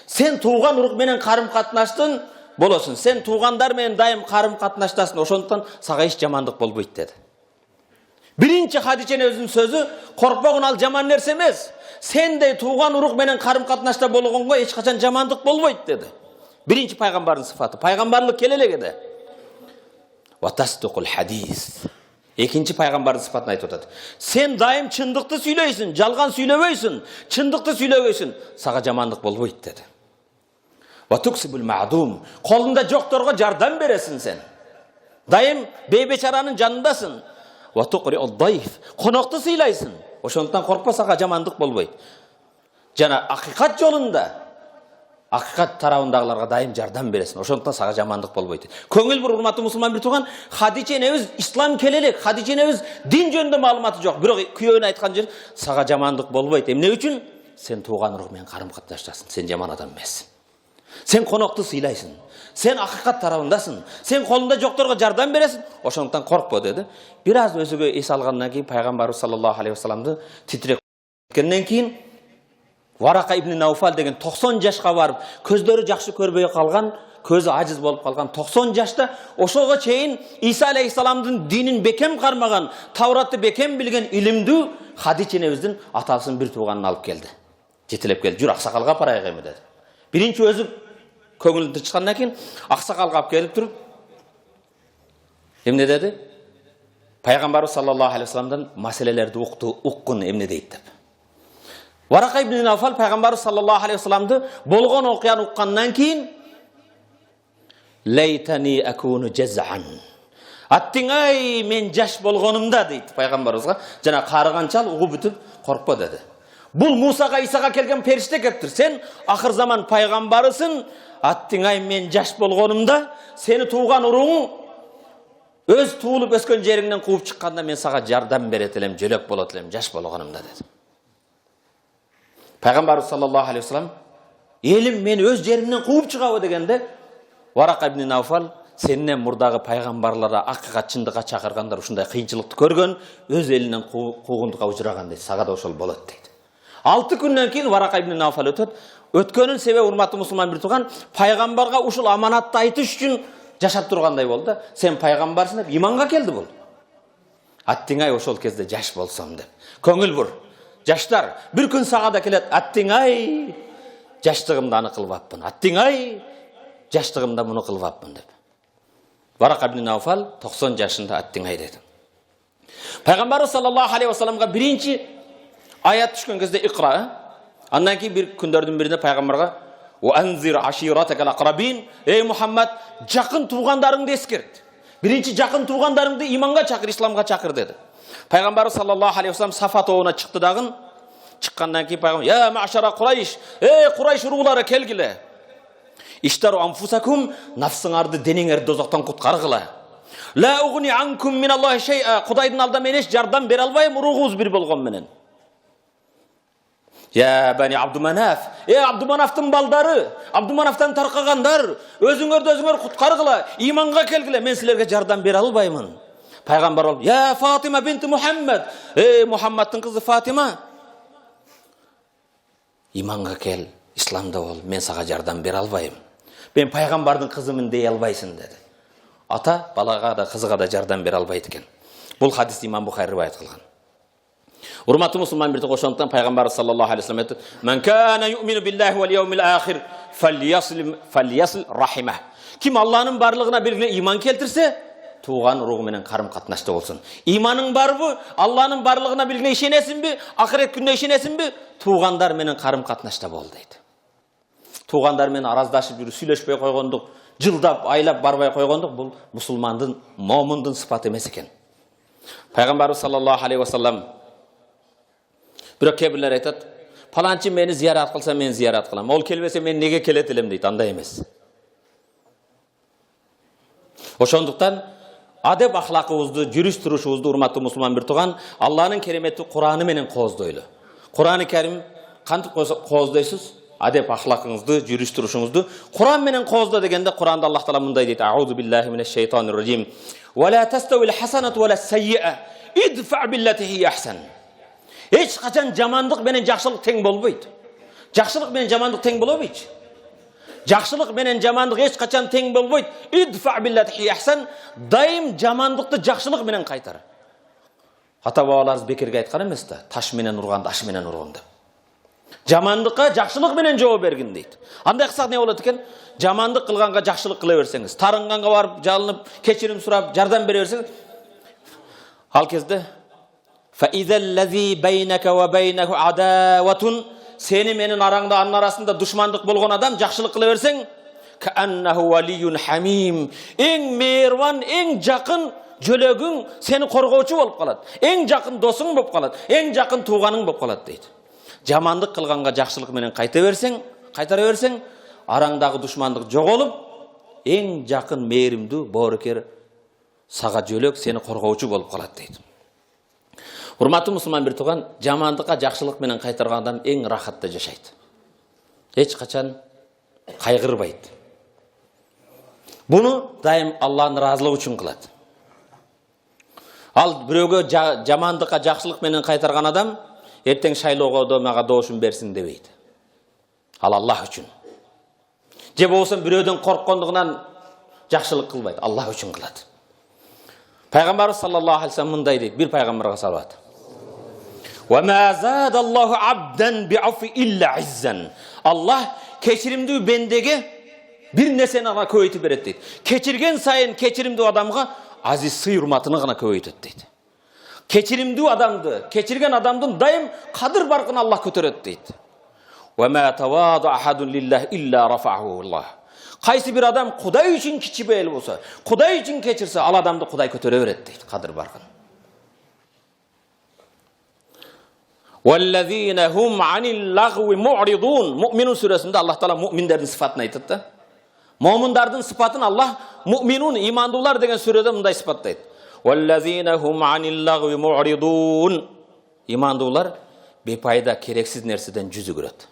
Sen tuğan uruk menen karım katnaştın, bolosun. Sen tuğandar menen daim karım katnaştasın. Oşondan sağa hiç jamandyk bolboyt dedi. Birinci Hadiçe'nin özünün sözü, korkpagın al jaman nerse emez. Sen de tuğan uruk menen karım katnaşta bolgonga hiç kaçan jamandyk bolboyt dedi. Birinci paygambarın sıfatı. Paygambarlık kelelek edi. Wa tasdiqul hadis. İkinci paygambarın sıfatını ayıp otadı. Sen daim çındıkты süyleysin, jalgan süylebeysin, çındıkты süylebeysin. Sağa jamandyk bolboyt dedi. Wa tuksibul ma'dum. Kolunda joktorga jardam beresin sen. Daim beybeçaranın janındasın. Wa tuqri'ud dayf. Konakты sıylaysın. Oşondan korkpa sağa jamandyk bolboyt. Jana hakikat jolunda ақиқат тарауындағыларға дайым жардам бересің. Ошондуктан сага жамандык болбойт. Көңүл бур, урматтуу мусулман бир тууган, Хадича энебиз ислам келелек, Хадича энебиз дин жөнүндө маалыматы жок. Бирок күйөөнө айткан жер сага жамандык болбойт. Эмне үчүн? Сен тууган урук менен карым катнаштасың. Сен жаман адам эмессиң. Сен конокту сыйлайсың. Сен ақиқат тарабындасың. Сен колунда жокторго жардам бересиң. Ошондуктан коркпо dedi. Бир аз өзүгө эс алгандан кийин пайгамбарыбыз саллаллаху алейхи вассаламды титрек кеткенден кийин Варака ибн Науфал деген 90 жашка барып, көздөрү жакшы көрбөй калган, көзү ажиз болуп калган 90 жашта ошого чейин Иса алейхиссаламдын динин бекем кармаган, Тавратты бекем билген илимдүү Хадича энебиздин атасынын бир тууганын алып келди. Жетелеп келди. Жүр аксакалга апарайык эми dedi. Биринчи өзү көңүлүн тынчкандан кийин аксакалга алып келип туруп эмне dedi? Пайгамбарыбыз саллаллаху алейхи вассаламдан маселелерди уккун эмне дейт деп. Варака ибн Науфал пайгамбарыбыз саллаллаху алейхи вассаламды болгон окуяны уккандан кийин лейтани акуну жазан. Аттиңай мен жаш болгонумда дейт пайгамбарыбызга. Жана карыганчал угуп бүтүп коркпо dedi. Бул Мусага, Исага келген периште кептир. Сен акыр заман пайгамбарысың. Аттиңай мен жаш болгонумда сени тууган уруң өз туулуп өскөн жериңден кууп чыкканда мен сага жардам берет элем, жөлөк болот элем жаш болгонумда dedi. Пайгамбарыбыз саллаллаху алейхи вассалам элим мен өз жеримден кууп чыгабы дегенде Варака ибн Науфал сенен мурдагы пайгамбарларга акыйкат чындыкка чакыргандар ушундай кыйынчылыкты көргөн, өз элинен куугундукка учураган дейт. Сага да ошол болот дейт. 6 күндөн кийин Варака ибн Науфал өтөт. Өткөнүн себеби урматтуу мусулман бир тууган, пайгамбарга ушул аманатты айтыш үчүн жашап тургандай болду. Сен пайгамбарсың деп иманга келди бул. Аттиңай ошол кезде жаш болсом деп. Көңүл бур. Жаштар, bir күн сага да келет. Аттиңай жаштыгымда аны кылбаппын. Аттиңай жаштыгымда муну кылбаппын деп. Варака ибн Науфал 90 жашында аттиңай dedi. Пайгамбарыбыз саллаллаху алейхи вассаламга биринчи аят түшкөн кезде икра. Андан кийин бир күндөрдүн биринде пайгамбарга "Ва анзир аширатакал aqrabin", ey Muhammad, жакын туугандарыңды эскерт. Биринчи жакын туугандарыңды иманга чакыр, исламга чакыр dedi. Пайгамбарыбыз саллаллаху алейхи вассалам Сафа тоогуна чыкты дагы. Чыккандан кийин пайгамбар: "Я ма'шара Курайш, ey Курайш уруулары келгиле. Иштару анфусакум, нафсыңарды, денеңерди дозоктон куткаргыла. Ла угни анкум мин Аллахи шай'a", Кудайдын алдында мен эч жардам бере албайм, уругуңуз бир болгон менен. "Я бани Абдуманаф, ey Абдуманафтын балдары, Абдуманафтан таркагандар, өзүңөрдү өзүңөр куткаргыла, иманга келгиле, мен силерге жардам бере албаймын." Пайгамбар болуп: "Я Фатима бинти Мухаммад, ey Мухаммадтын кызы Фатима, иманга кел, исламда бол, мен сага жардам бере албайм. Мен пайгамбардын кызымын дей албайсың" dedi. Ата балага да кызыга да жардам бере албайт экен. Бул хадисти имам Бухари риваят кылган. Урматтуу мусулман бир ошондуктан пайгамбар саллаллаху алейхи вассалам айтты: "Ман кана ю'мину биллахи вал яумил ахир фальясил рахима". Ким Алланын барлыгына бирге иман келтирсе, тууган уругу менен карым катнашта болсун. Иманың барбы? Алланын барлыгына билгине ишенесиңби? Ахирет күнүнө ишенесиңби? Туугандар менен карым катнашта бол дейт. Туугандар менен араздашып жүрүп сүйлөшпөй койгондук, жылдап, айлап барбай койгондук бул мусулмандын, момундун сыпаты эмес экен. Пайгамбарыбыз саллаллаху алейхи вассалам бирок кебирлер айтат: "Паланчы мени зиярат кылса мен зиярат кылам. Ол келбесе мен неге келет элем" дейт. Андай эмес. Ошондуктан адеп ахлакыбызды, жүрүш турушубузду урматтуу мусулман бир тууган, Алланын кереметтүү Кураны менен кооздойлу. Кураны Карим кантип кооздойсуз? Адеп ахлакыңызды, жүрүш турушуңузду Куран менен кооздо дегенде Куранда Аллах таала мындай дейт: "Аузу биллахи минеш шайтанир ражим. Ва ла тастауил хасанату ва ла саййа. Идфа биллати хи ахсан". Эч качан жамандык менен жакшылык тең болбойт. Жакшылык менен жамандык тең болбойт. Жакшылык менен жамандык эч качан тең болбойт. Идфа биллати хи ахсан. Дайым жамандыкты жакшылык менен кайтар. Ата бабаларыбыз бекерге айткан эмес да, таш менен урган, таш менен урган деп. Жамандыкка жакшылык менен жооп бергин дейт. Андай кылсак не болот экен? Жамандык кылганга жакшылык кыла берсеңиз, тарынганга барып жалынып, кечирим сурап, жардам бере берсеңиз, ал кезде فَإِذَا الَّذِي بَيْنَكَ وَبَيْنَهُ عَدَاوَةٌ, сени менин араңда, анын арасында душмандык болгон адам жакшылык кыла берсең, كَأَنَّهُ وَلِيٌّ حَمِيمٌ, эң мээрбан, эң жакын жөлөгүң сени коргоочу болуп калат. Эң жакын досуң болуп калат, эң жакын тууганың болуп калат дейт. Жамандык кылганга жакшылык менен кайтара берсең, араңдағы душмандық жоғолуп, ең жақын мейірімді боорукер сага жөлөк сени коргоочу болуп калат дейт. Урматтуу мусулман бир тууган, жамандыкка жакшылык менен кайтарган адам эң рахатта жашайт. Эч качан кайгырбайт. Буну дайым Аллахтын ыраазылыгы үчүн кылат. Ал бирөөгө жамандыкка жакшылык менен кайтарган адам эртең шайлоого мага доошун берсин дебейт. Ал Аллах үчүн. Же болбосо бирөөдөн корккондугунан жакшылык кылбайт, Аллах үчүн кылат. Пайгамбарыбыз саллаллаху алейхи вассалам мындай дейт, бир пайгамбарга салават. Ва ма задаллаху абдан би'афи илля иззан. Аллах кечиримдүү бендеге бир нерсени гана көбөйтүп берет дейт. Кечирген сайын кечиримдүү адамга азиз сый урматыны гана көбөйтөт дейт. Кечиримдүү адамды, кечирген адамдын дайым кадыр баркын Аллах көтөрөт дейт. Ва ма тавада ахадун лиллах илля рафаху Аллах. Кайсы бир адам Кудай үчүн кичибейл болсо, Кудай үчүн кечирсе, ал адамды Кудай көтөрө берет дейт, кадыр баркын. Валлазина хум анил лагви му'ридун. Муъминун сүрөсүндө Аллах таала муъминдердин сыфатын айтат да. Муъминдардын сыфатын Аллах муъминун, имандуулар деген сүрөдө мындай сыпаттайт. Валлазина хум анил лагви му'ридун. Имандуулар бепайда керексиз нерседен жүз үгүрөт.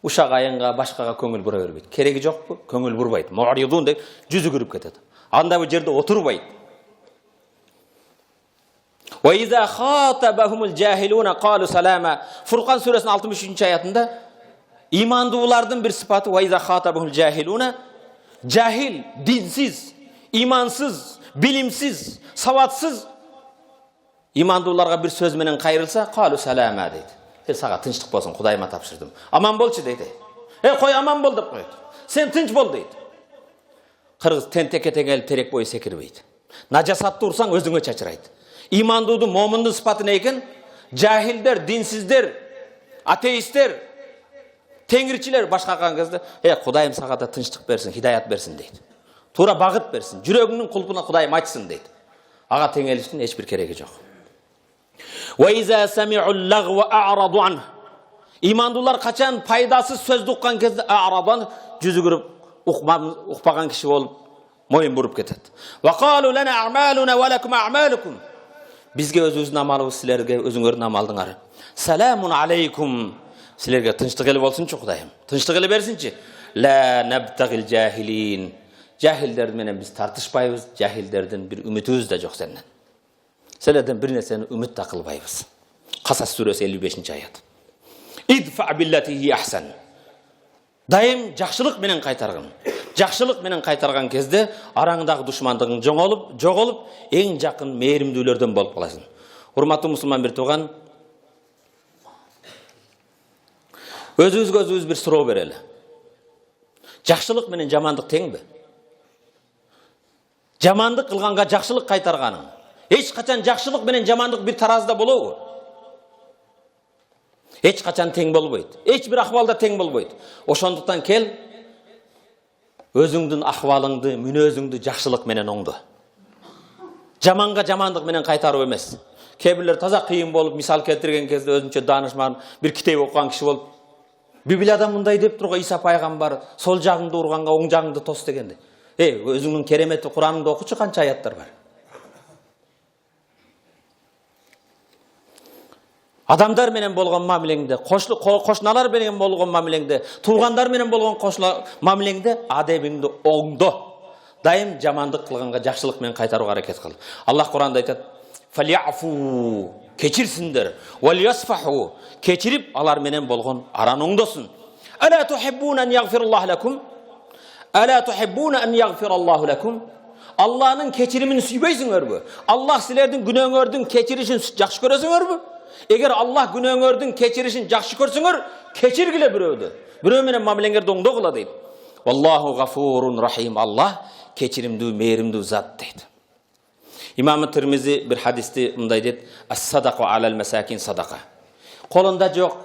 Ушак айынга, башкага көңүл бура бербейт. Кереги жокпу? Көңүл бурбайт. Му'ридун деп жүз үгүрүп кетет. Анда бу жерде отурбайт. Ва иза хатабахумул жахилуна қалу салама. Фуркан сүресинин 63 аятында имандуулардын бир сыпаты ва иза хатабахумул жахилуна, жахил, динсиз, имансыз, билимсиз, саватсыз имандууларга бир сөз менен кайрылса, қалу салама дейт. Сага тынчтык болсун, Кудайыма тапшырдым. Аман болчу дейт. Кой аман бол деп коет. Сен тынч бол дейт. Кыргыз тентекке теңелип терек бою секирбейт. Нажасатты урсаң өзүңө чачырайт. İmandudun, momundun sıfatı neyken? Cahilder, dinsizler, ateistler, tengirçiler başka kankezde. Kudayım sağa da tınçlık versin, hidayat versin deydi. Tura bağıt versin, yüreğinin kulpuna Kudayım açsın deydi. Ağa tengelişinin hiçbir kereki yok. Ve izâ semi'ul lagve a'radu anh. İmandular kaçan paydasız söz dukkan kezde a'radu anh. Cüzü görüp ukpagan kişi olup moyun burup ketet. Ve kalu lana a'maluna ve lekum a'malukum. Bizge özünüzün amalыбыз, sizlerge özüңөрдүн amaldыңар. Salamun aleykum. Sizlerge tınçlık eli bolsunçu Kudayım. Tınçlık eli bersinçi. La nabtagil jahilin. Jahillerden menen biz tartışpayбыз, jahillerden bir ümitimiz de yok senden. Sizlerden bir nerseni ümit de kılbayбыз. Kasas suresi 55. ayet. İdfa billati hi ahsan. Dayım jakşılık menen kaytargın. Jakşılık menen kaytargan кезде arаңдағы душмандығың жоғолуп, ең жақын мейірімдүүлөрдөн болуп каласың. Урматтуу мусулман бир тууган, өзүбүзгө өзүбүз бир суроо берели. Жакшылык менен жамандык теңби? Жамандык кылганга жакшылык кайтарганың. Эч качан жакшылык менен жамандык бир таразда болобу? Эч качан тең болбойт. Эч бир акыбалда тең болбойт. Ошондуктан кел, өзүңдүн акыбалыңды, мүнөзүңдү жакшылык менен оңдо. Жаманга жамандык менен кайтарып эмес. Кээ бирлер таза кыйын болуп, мисал келтирген кезде өзүнчө даанышман бир китеп окуган киши болуп, Библияда мындай деп турга Иса пайгамбар сол жагыңды урганга оң жагыңды тос дегенде. Өзүңдүн кереметти Кураныңды окучу канча аяттар бар. Adamlar menен болгон мамилеңде, кошуналар менен болгон мамилеңде, туугандар менен болгон мамилеңде адебиңди оңдо. Дайым жамандык кылганга жакшылык менен кайтарууга аракет кыл. Аллах Куранда айтат: "Фалиафу", кечирсиндер, "Валиясфаху", кечирип алар менен болгон араны оңдосун. "Ала тухиббуна ан ягфираллаху лакум?" "Ала тухиббуна ан ягфираллаху лакум?" Аллахнын кечиримин сүйбөйсүңөрбү? Аллах силердин күнөөңөрдүн кечиришин жакшы көрөсүңөрбү? Эгер Аллах күнөөңөрдүн кечиришин жакшы көрсөңөр, кечиргиле бирөөдү. Бирөө менен мамилеңерди оңдогула дейт. Валлаху гафурун рахим. Аллах кечиримдүү, мээримдүү зат дейт. Имам Тирмизи бир хадисти мындай дейт: "Ас-садака алал масакин садака." Колунда жок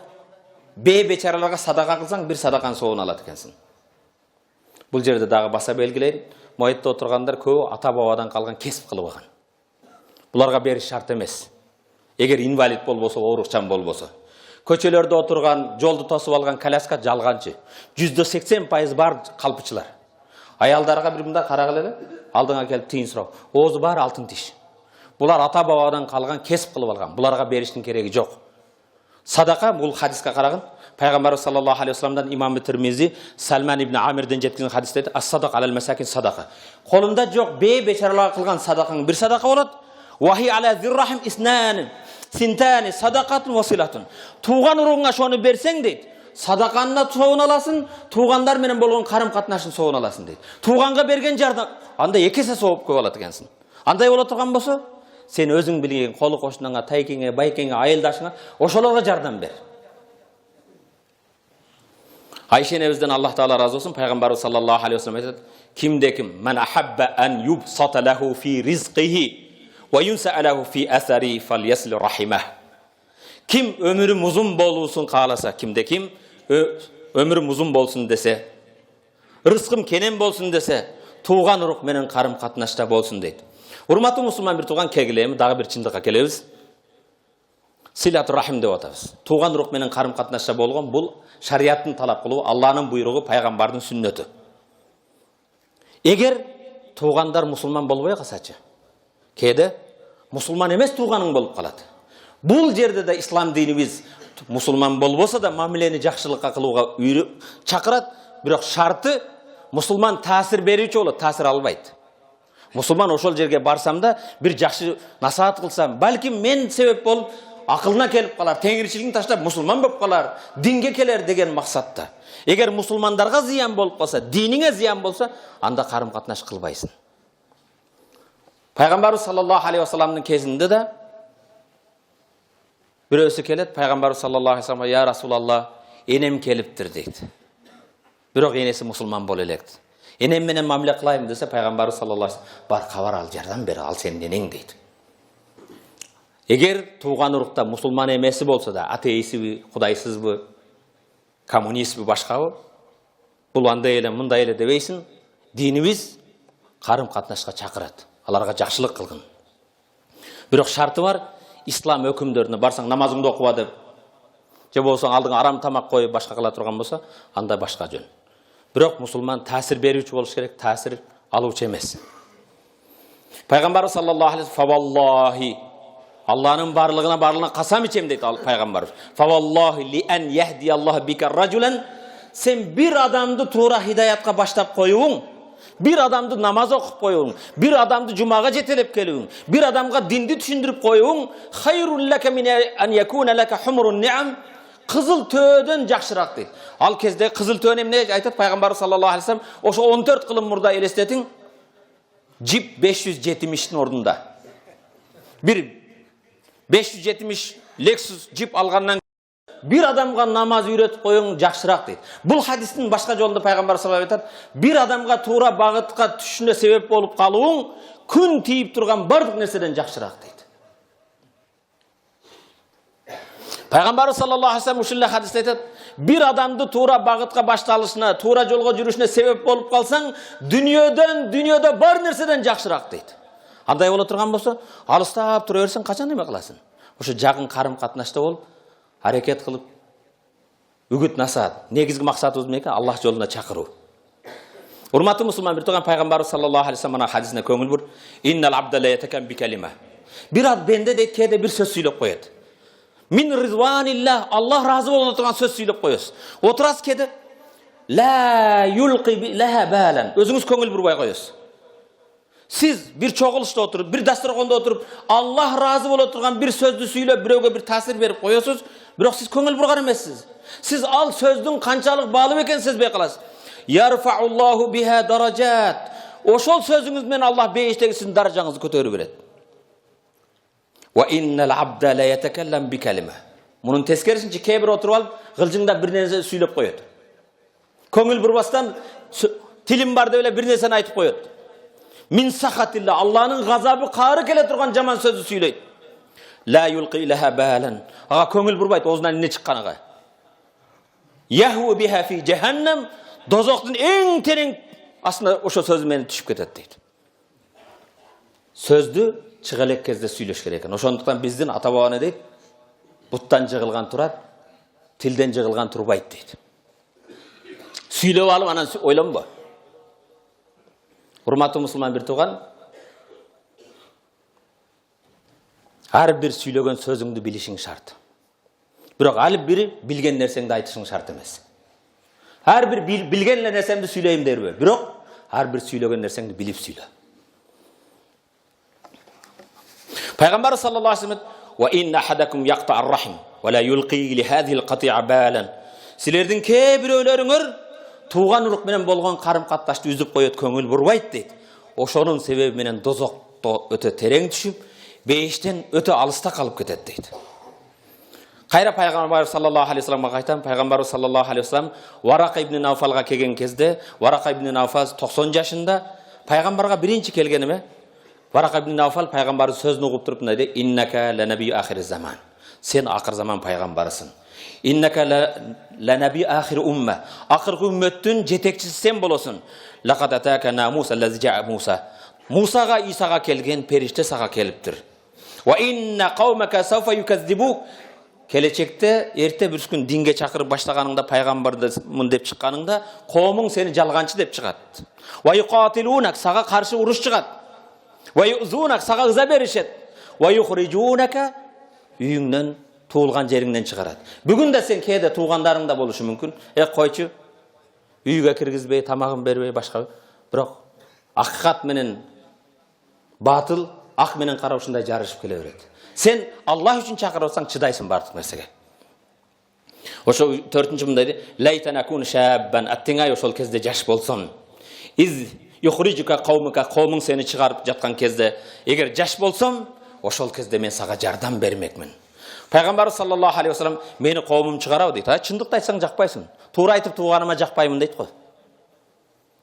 бечараларга садака кылсаң, бир садаканы соон алат экенсиң. Бул жерде дагы баса белгилейин. Мойтта отургандар көбү ата-бабадан калган кесип кылып алган. Буларга бериш шарт эмес. Эгер инвалид болбосо, оорукчан болбосо. Көчелерде отырған, жолды тосып алған коляска жалғанчы. 80% бар қалпычылар. Аялдарға бір мында қарағыл еле, алдыңа келіп тиын сұрау. Оозу бар алтын тиш. Бұлар ата бабадан қалған, кесіп қылып алған. Бұларға беріштің керегі жоқ. Садақа, бұл хадисқа қарағын. Пайғамбар саллаллаху алейхи вассаламдан имам Тирмизи Салман ибн Амирден жеткізген хадисте айтады: "Ас-садақа алал масакин садақа." Қолында жоқ бейбешараларға қылған садақаң бір садақа болады. "Вахи ала зиррахим иснан синтани садақатун василатун." Туған ұрығыңа шоны берсең дейді, садақанына соғын аласың, туғандар менен болған қарым-қатынашын соғын аласың дейді. Туғанға берген жардам, анда екесе соғып көп алады екенсің. Андай бола тұрған болса, сен өзің білген қолы қошынаңа, тайкеңе, байкеңе, айылдашыңа ошоларға жардам бер. Айша енемізден Аллах Таала разы болсын, пайғамбарымыз саллаллаху алейхи вассалам айтады: "Кимде-ким ман ахабба ан юбсата лаху фи ризқихи ва юнса лаху фи асари фальясил рахимah." Ким өмірі ұзын болусын қаласа, кимде-ким өмірім ұзын болсын десе, рызқым кенен болсын десе, туған ұрық менен қарым-қатынашта болсын дейді. Урматтуу мусулман, бір туған кегілемі, дағы бір чындыққа келебіз. Силату рахим деп атабыз. Туған ұрық менен қарым-қатынашта болған, бұл шариаттың талап қылуы, Алланың бұйрығы, пайғамбардың сүннеті. Егер туғандар мұсылман болбай қалсачы, кейде мұсылман емес туғаның болып қалады. Бұл жерде де ислам динimiz мұсылман болбоса да мамилени жақшылыққа қылуға шақырады, бірақ шарты мұсылман тәсір беруші болады, тәсір албайды. Мұсылман ошол жерге барсам да бір жақшы насаат қылсам, бәлкім мен себеп болып ақылына келіп қалар, теңіршілігін таштап мұсылман болып қалар, динге келер деген мақсатта. Егер мұсылмандарға зиян болып қалса, диніңе зиян болса, анда қарым-қатынаш қылбайсың. Пайғамбарымыз саллаллаху алейхи вассаламның кезінде де біреусі келеді, пайғамбарымыз саллаллаху алейхи вассалам: "Я Расулалла, енем келіптір" дейді. Бірақ енесі мұсылман бол електі. Енем менен мамиле қылайын десе, пайғамбарымыз саллаллаху алейхи вассалам: "Бар, хабар ал, жардам бер, ал сенің енең" дейді. Егер туған ұрықта мұсылман емесі болса да, атеисі бі, құдайсыз бі, коммунист бі, башқа бі, бұл андай еле, мұндай еле демейсің, динimiz қарым-қатынашқа шақырады, аларға жақшылық қылғын. Бірақ шарты бар, ислам өкімдеріне барсаң, намазыңды оқуа деп, же болсаң алдыңа арам тамақ қойып башқа қыла тұрған болса, анда башқа жөн. Бірақ мұсылман тәсір беруші болуш керек, тәсір алушы емес. Пайғамбар саллаллаху алейхи вассалам: Алланың барлығына қасам ичем дейді пайғамбар. "Фаваллахи ли ан яхдияллаху бика ражулан", сен бір адамды тура хидаятқа баштап қоюың, бір адамды намаз оқып қоюың, бір адамды жұмаға жетелеп келуің, бір адамға динді түсіндіріп қоюың, хайрун лака мин ан якуна лака хумрун ниам, қызыл төден жақсырақ дейді. Ал кезде қызыл тө не айтады пайғамбар саллаллаху алейхи вассалам? Ошо 14 қылым мұрда елестетің, джип 570-тің орнында. Bir 570 Lexus джип алғаннан bir адамға намаз үйретіп қойың жақсырақ дейді. Бұл хадистің башқа жолында пайғамбар саллаллаху алейхи вассалам айтады: "Bir адамға тура бағытқа түшіне себеп болып қалуың күн тиіп тұрған барлық нәрседен жақсырақ" дейді. Пайғамбар саллаллаху алейхи вассалам ушул хадисте айтады: "Bir адамды тура бағытқа башталышына, тура жолға жүрүшүнө себеп болып қалсаң, дүниеде бар нәрседен жақсырақ" дейді. Андай бола тұрған болса, алыстап тұра берсең, қашан неме қыласың? Ошо жақын қарым-қатынашта болып, әрекет қылып, үгіт насаат. Негізгі мақсатыбыз не екен? Аллах жолына шақыру. Урматтуу мусулман, bir туған пайғамбар саллаллаху алейхи вассалам хадисіне көңіл бұр. "Иннал абда ла ятакам би калима." Bir ad bende de кейде bir сөз сөйлеп қояды. Min rizvanillah, Allah razı болып отырған сөз сөйлеп қоясыз. Отырасыз кейде, la yulqi laha balan. Өзіңіз көңіл бұрмай қоясыз. Siz bir çoğuluşta oturup, bir dasturxonda oturup, Allah razı болып отырған bir сөзді сөйлеп, біреуге bir tasir berip koyuyorsunuz, бірақ siz көңіл бұрған емессіз. Siz al сөздің қаншалық bağlı екен сезбей қаласыз. Yarfa'ullahu biha darajat. Ошол сөзіңізмен Allah бейіштегі sizin даражаңызды көтеріп береді. Wa innal abda la yatakallam bi kalima. Мұның тескерісінше кейбір отырып алып, ғылжыңда бір нәрсе сөйлеп қояды. Көңіл бұрбастан тілім бар деп бір нәрсені айтып қояды. Min sahatillah, Allah'ın gazabı qarı kele turgan jaman sözü söyleydi. La yulqi ilaha balan. Ağa köngül burbaydı, ozundan ne çıqqan ağa. Yahvu biha fi cehennem, dozoqtun en terin aslında oşo sözü meni düşüp ketedi deydi. Sözdü çıqalek kezde söyleş gereken. Oşonduktan bizdin ata-baba ne deydi? Buttan jığılgan turar, Tilden жығылған турбайт дейді. Сүйлеп алып анан ойланба. Урматтуу мусулман бир тууган, ар бир сүйлөгөн сөзүңдү билишиң шарт. Бирок ал бири билген нерсеңди айтышың шарт эмес. Ар бир билген нерсемди сүйлөйм дерби. Бирок ар бир сүйлөгөн нерсеңди билип сүйлө. Пайгамбар саллаллаху алейхи ва саллям "Ва инна ахадакум yaqta ar-rahim wa la yulqi li hadhihi al-qati'a balan." Силердин кээ бирөөлөрүңөр туган урук менен болгон карым-катташты үзүп коет, көңүл бурбайт дейт. Ошонун себеби менен дозокто өтө терең түшүп, бейиштен өтө алыста калып кетет дейт. Кайра пайгамбар саллаллаху алейхи ва салламга айтам, пайгамбар саллаллаху алейхи ва саллам Варака ибн Навфалга келген кезде, Варака ибн Навфал 90 жашында, пайгамбарга биринчи келгениме, Варака ибн Навфал пайгамбардын сөзүн угуп туруп мындай дейт: "Иннака ла наби ахир заман." Сен акыр заман пайгамбарысың. "Иннака ла наби ахир умма." Акыркы үммөттүн жетекчиси сен болосуң. "Лaqad ataka namus allazi ja'a Musa." Мусага, Исага келген периште сага келиптир. "Wa inna qaumaka sawfa yukazzibuk." Келечекте эрте бир күн динге чакырып баштаганыңда, пайгамбарды мын деп чыкканыңда, коомуң сени жалганчы деп чыгат. "Wa yuqatilunак", сага каршы уруш чыгат. "Wa yu'zunак", сага ыза беришет. "Wa yukhrijunaка", үйүңнөн, туулган жериңден чыгарат. Бүгүн да сен кээде туугандарыңда болушу мүмкүн. Койчу, үйгө киргизбей, тамагын бербей, башка. Бирок акыйкат менен батыл, ак менен кара ушундай жарышып келе берет. Сен Аллах үчүн чакырып атсаң, чыдайсың бардык нерсеге. Ошо 4-нчү мындай дейт: "Лайтанакун шаббан", аттыңай ошол кезде жаш болсоң. "Из юхриджука каумука", коомуң сени чыгарып жаткан кезде, эгер жаш болсоң, ошол кезде мен сага жардам бермекмин. Пайгамбар саллаллаху алейхи ва саллям мени коомум чыгарабы дейт. Чындыкты айтсаң жакпайсың. Туура айтып тууганыма жакпаймын дейт го.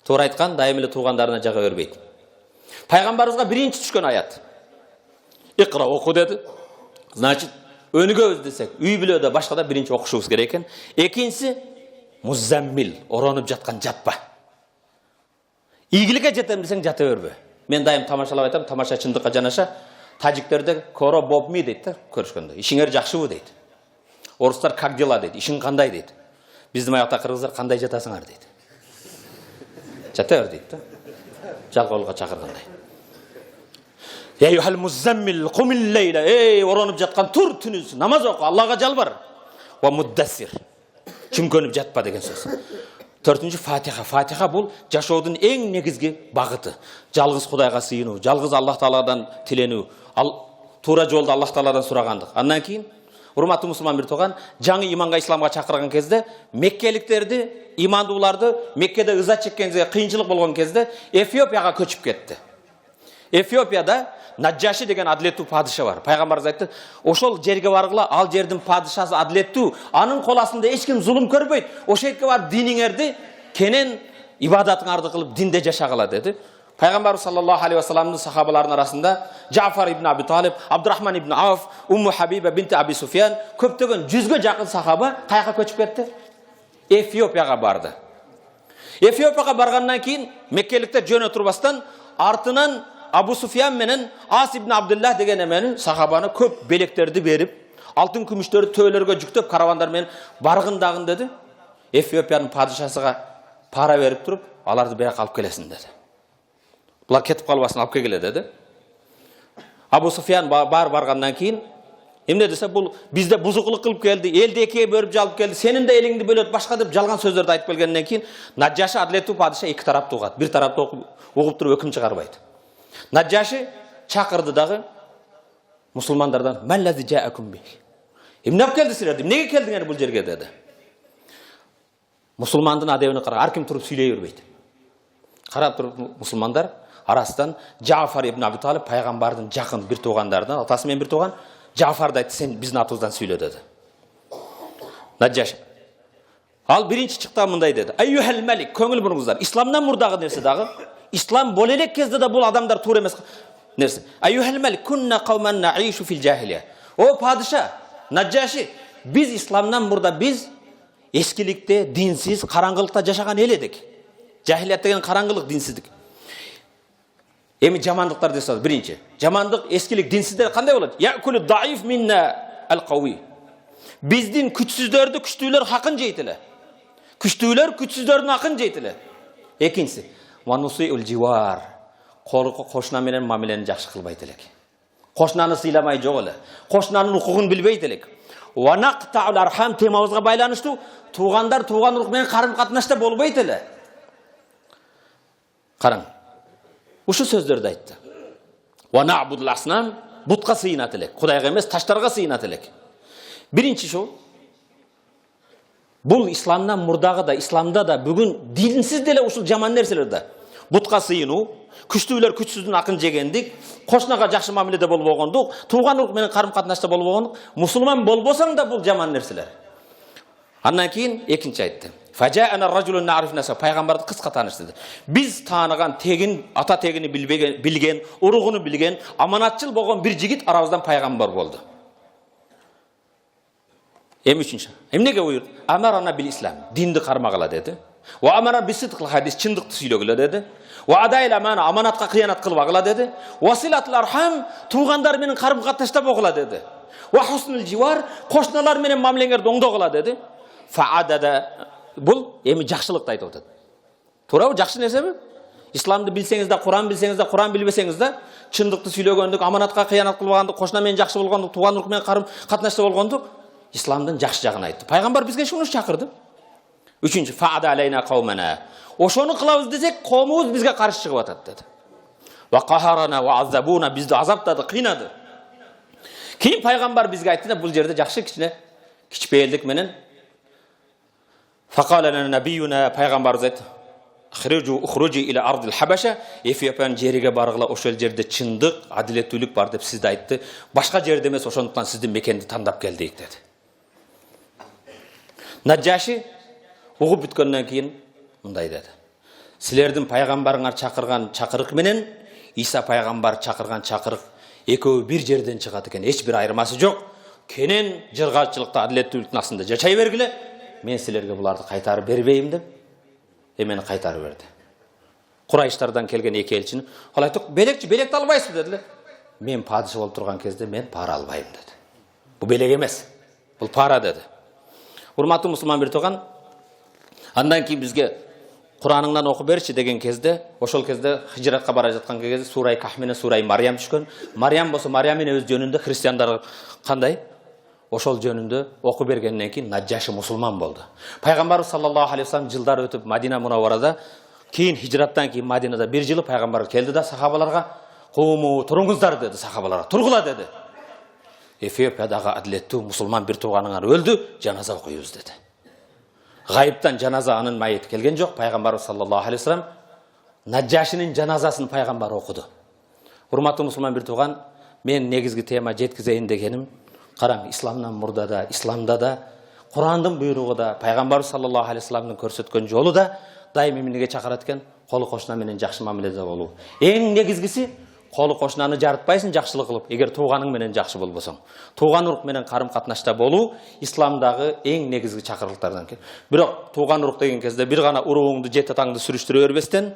Туура айткан дайым эле туугандарына жага бербейт. Пайгамбарыбызга биринчи түшкөн аят: "Икра", оку деди. Значит, өнүгөбүз десек, үй бүлөдө башкада биринчи окушубуз керек экен. Экинчиси музаммил, оронуп жаткан жатпа. Ийгиликке жетем десең жата бербе. Мен дайым тамашалап айтам, тамаша чындыкка жанаша. Тажиктерде "Коро бобми" дейт да, көрүшкөндө. "Ишиңер жакшыбы" дейт. Орустар "Как дела" дейт. "Ишиң кандай" дейт. Биздин аякта кыргыздар "Кандай жатасыңар" дейт. Жата бер дейт да. Жалголго чакыргандай. "Я юхал музаммил кумил лейла", эй, оронуп жаткан тур түнүс, намаз оку, Аллага жалбар. "Ва муддассир", чүмкөнүп жатпа деген сөз. 4-нчү Фатиха. Фатиха бул жашоодун эң негизги багыты. Жалгыз Кудайга сыйынуу, жалгыз Аллах Тааладан тиленүү, туура жолду Аллах Тааладан сурагандык. Андан кийин урматтуу мусулман бир тууган, жаңы иманга, исламга чакырган кезде Меккеликтерди, имандууларды Меккеде ыза чеккен кезде, кыйынчылык болгон кезде Эфиопияга көчүп кетти. Эфиопияда Наджаши деген адилеттүү падыша бар. Пайгамбарыбыз айтты: "Ошол жерге баргыла, ал жердин падышасы адилеттүү, анын кол астында эч ким зулум көрбөйт. Ошол жерге барып диниңерди кенен ибадатыңарды кылып динде жашагыла" деди. Пайгамбар саллаллаху алейхи ва салламдын сахабаларынын арасында Джафар ибн Аби Талиб, Абдурахман ибн Ауф, Умму Хабиба бинти Аби Суфьян, көптөгөн 100ге жакын сахаба каяка көчүп кетти? Эфиопияга барды. Эфиопияга баргандан кийин Меккеликтер жөнө турбастан артынан Абу Суфьян менен Ас ибн Абдуллах деген эменин сахабаны көп белектерди берип, алтын күмүштөрдү төөлөргө жүктөп каравандар менен баргындагын деди. Эфиопиянын падышасыга пара берип туруп, аларды бияка алып келесиң деди. Булар кетип калбасын, алып келгиле деди. Абу Суфьян баргандан кийин эмне десе, бул бизде бузукулук кылып келди, элди экиге бөлүп жалып келди, сенин да элиңди бөлөт, башка деп жалган сөздөрдү айтып келгенден кийин Наджаши адилеттүү падыша эки тараптуу угат. Бир тарапты угуп туруп өкүм чыгарбайт. Наджаши чакырды дагы мусулмандардан: "Маллази жаакум би?" Эмне алып келди силер? Эмнеге келдиңер бул жерге деди. Мусулмандын адебине карап, ар ким туруп сүйлөй бербейт. Карап туруп мусулмандар арасынан Джафар ибн Аби Талиб, пайгамбардын жакын бир туугандарынан, атасы менен бир тууган, Джафарды айтты: "Сен биздин атыбыздан сүйлө" деди. Наджаши ал биринчи чыкта мындай деди: "Айюхал малик", көңүл буруңуздар. Исламдан мурдагы нерсе дагы, ислам боло элек кезде да бул адамдар туура эмес нерсе. "Айюхал малик кунна кауман наишу фил жахилия". О падыша, Наджаши, биз исламдан мурда биз эскиликте, динсиз, караңгылыкта жашаган эл едик. Жахилият деген караңгылык, динсиздик. Эми жамандыктар десе, биринчи, жамандык, эскилик, динсиздер кандай болот? "Якулу даиф минна ал-кави". Биздин күчсүздөрдү күчтүүлөр хакын жейтиле. Күчтүүлөр күчсүздөрдүн хакын жейтиле. Экинчиси, ванусиул живар. Кошуна менен мамилени жакшы кылбайт элек. Кошунаны сыйламай жок эле. Кошунанын укугун билбейт элек. Ванактаул архам темабызга байланыштуу туугандар тууган урук менен карым катнашта болбойт эле. Караң. Ушу сөздөрдү айтты. Ванабудул аснам, бутка сыйынат элек. Кудайга эмес, таштарга сыйынат элек. Биринчи шу. Бул исламдан мурдагы да, исламда да бүгүн динсиз деле ушул жаман нерселер да. Бутка сыйынуу, күчтүүлөр күчсүздүн акын жегендик, кошунага жакшы мамиледе болбогондук, тууган урук менен карым катнашта болбогондук, мусулман болбосоң да бул жаман нерселер. Андан кийин экинчи айтты. Фажаана ражулун нариф наса, пайгамбарды кыска тааныштырды. Биз тааныган тегин, ата тегини билген, уругуну билген, аманатчыл болгон бир жигит арабыздан пайгамбар болду. Üçüncü. Emnege buyurdu? Amarana bil İslam. Dindi karmagıla dedi. Ve amara bil sıdkıl hadis. Çındıktı söylögüle dedi. Ve adayla amana amanatka kıyanat kılbagıla dedi. Ve silatul arham tuğandar menen karım katnaşta bogula dedi. Ve husnul civar koşnalar menen mamlenger doңдогула dedi. Faadada bul emi jakşılıkta aytıp atadi. To'ra bu jakşı nerse mi? İslamды bilsеңiz de, Kur'an bilsеңiz de, Kur'an bilbesеңiz de, çındıktı söylөгөндүк, amanatka kıyanat kılbagандык, koşna menen jakşı болгондук, туган урук менен карым катнашта болгондук İslam'dan jakşı jagын aytты. Пайгамбар бизге шуну чакырды. Üçüncü, fa'ada aleyna kavmana. Oşonu kılavuz desek, kavmumuz bizge karşı çıkıp atat dedi. Ve qaharana ve azabuna bizde azaptadı, kıynadı. Keyin Пайгамбар bizge aytты da bu jerde jakşı kichine kichpeyildik menen. Faqalana nabiyyuna Пайгамбарыбыз aytты. Ukhruju ila ardil habasha. Efiopiyan jeriga bargıla oşol jerde çındık, adilettүүлүк бар деп sizde aytты. Başka jerde emes oşonduktan sizdin mekendi tandap geldik dedi. Najashi угуп бүткөндөн кийин мындай dedi. Силердин пайгамбарыңар чакырган чакырык менен Иса пайгамбар чакырган чакырык экөө бир жерден чыгат экен, эч бир айырмасы жок. Кенен жыргалчылыкта, адилеттүүлүктүн астында жашай бергиле. Мен силерге буларды кайтарып бербейм деп эмени кайтарып берди. Курайыштардан келген эки элчини, ал айтты, белекти албайсызбы дедиле. Мен падыша болуп турган кезде мен пара албайм dedi. Bu белек эмес, бул пара dedi. Урматтуу мусулман бир тууган, андан кийин бизге Кураныңдан окуп берчи деген кезде, ошол кезде хижратка бара жаткан кезде Сурай Кахф менен Сурай Мариям түшкөн. Мариям болсо Мариямдын өз жөнүндө христиандар кандай? Ошол жөнүндө окуп бергенден кийин Наджаши мусулман болду. Пайгамбар саллаллаху алейхи вассалам жылдар өтүп Мадина Мунавварада, кийин хижраттан кийин Мадинада бир жылы пайгамбар келди да сахабаларга "Куму, туруңуздар" dedi сахабаларга. "Тургула" dedi. Эфиопиядагы адилеттүү мусулман бир тууганыңар өлдү, жаназа окуйбуз dedi. Gayiptan janaza anın mayeti kelgen жоқ. Пайгамбар саллаллаху алейхи вассалам Наджашинин жаназасын пайгамбар окуду. Урматтуу мусулман бир тууган, мен негизги тема жеткизейин дегеним, караң, исламдан мурда да, исламда да, Курандын буйругу да, пайгамбар саллаллаху алейхи вассаламдын көрсөткөн жолу да дайым эмнеге чакырат экен? Колу кошуна менен жакшы мамиледе болуу. Эң негизгиси колу кошунаны жарытпайсың жакшылык кылып, эгер тууганың менен жакшы болбосоң. Тууган урук менен карым катнашта болуу исламдагы эң негизги чакырыктардан. Бирок тууган урук деген кезде бир гана уругуңду, жет атаңды сүрүштүрө бербестен,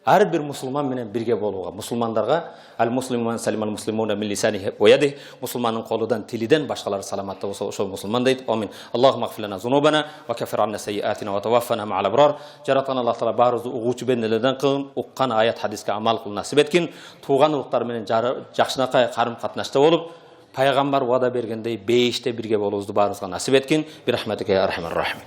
ар бир мусулман менен бирге болууга, мусулмандарга ал-муслимун салимал муслимуна мин лисаниhi ва ядиhi, мусулмандын колудан, тилиден башкалары саламатта болсо ошол мусулман дейт. Амин. Аллахумма гфир лана зунубана ва каффир анна сайyiatina ва таваффана мa'ал абрар. Жараткан Аллах таала баарыбызды угуучу бенделерден кылын, уккан аят хадиске амал кылып насип эткин. Тууган уруктар менен жакшынакай карым катнашта болуп, пайгамбар вада бергендей бейиште бирге болуубузду баарыбызга насип эткин. Бирахматика я архамар рахим.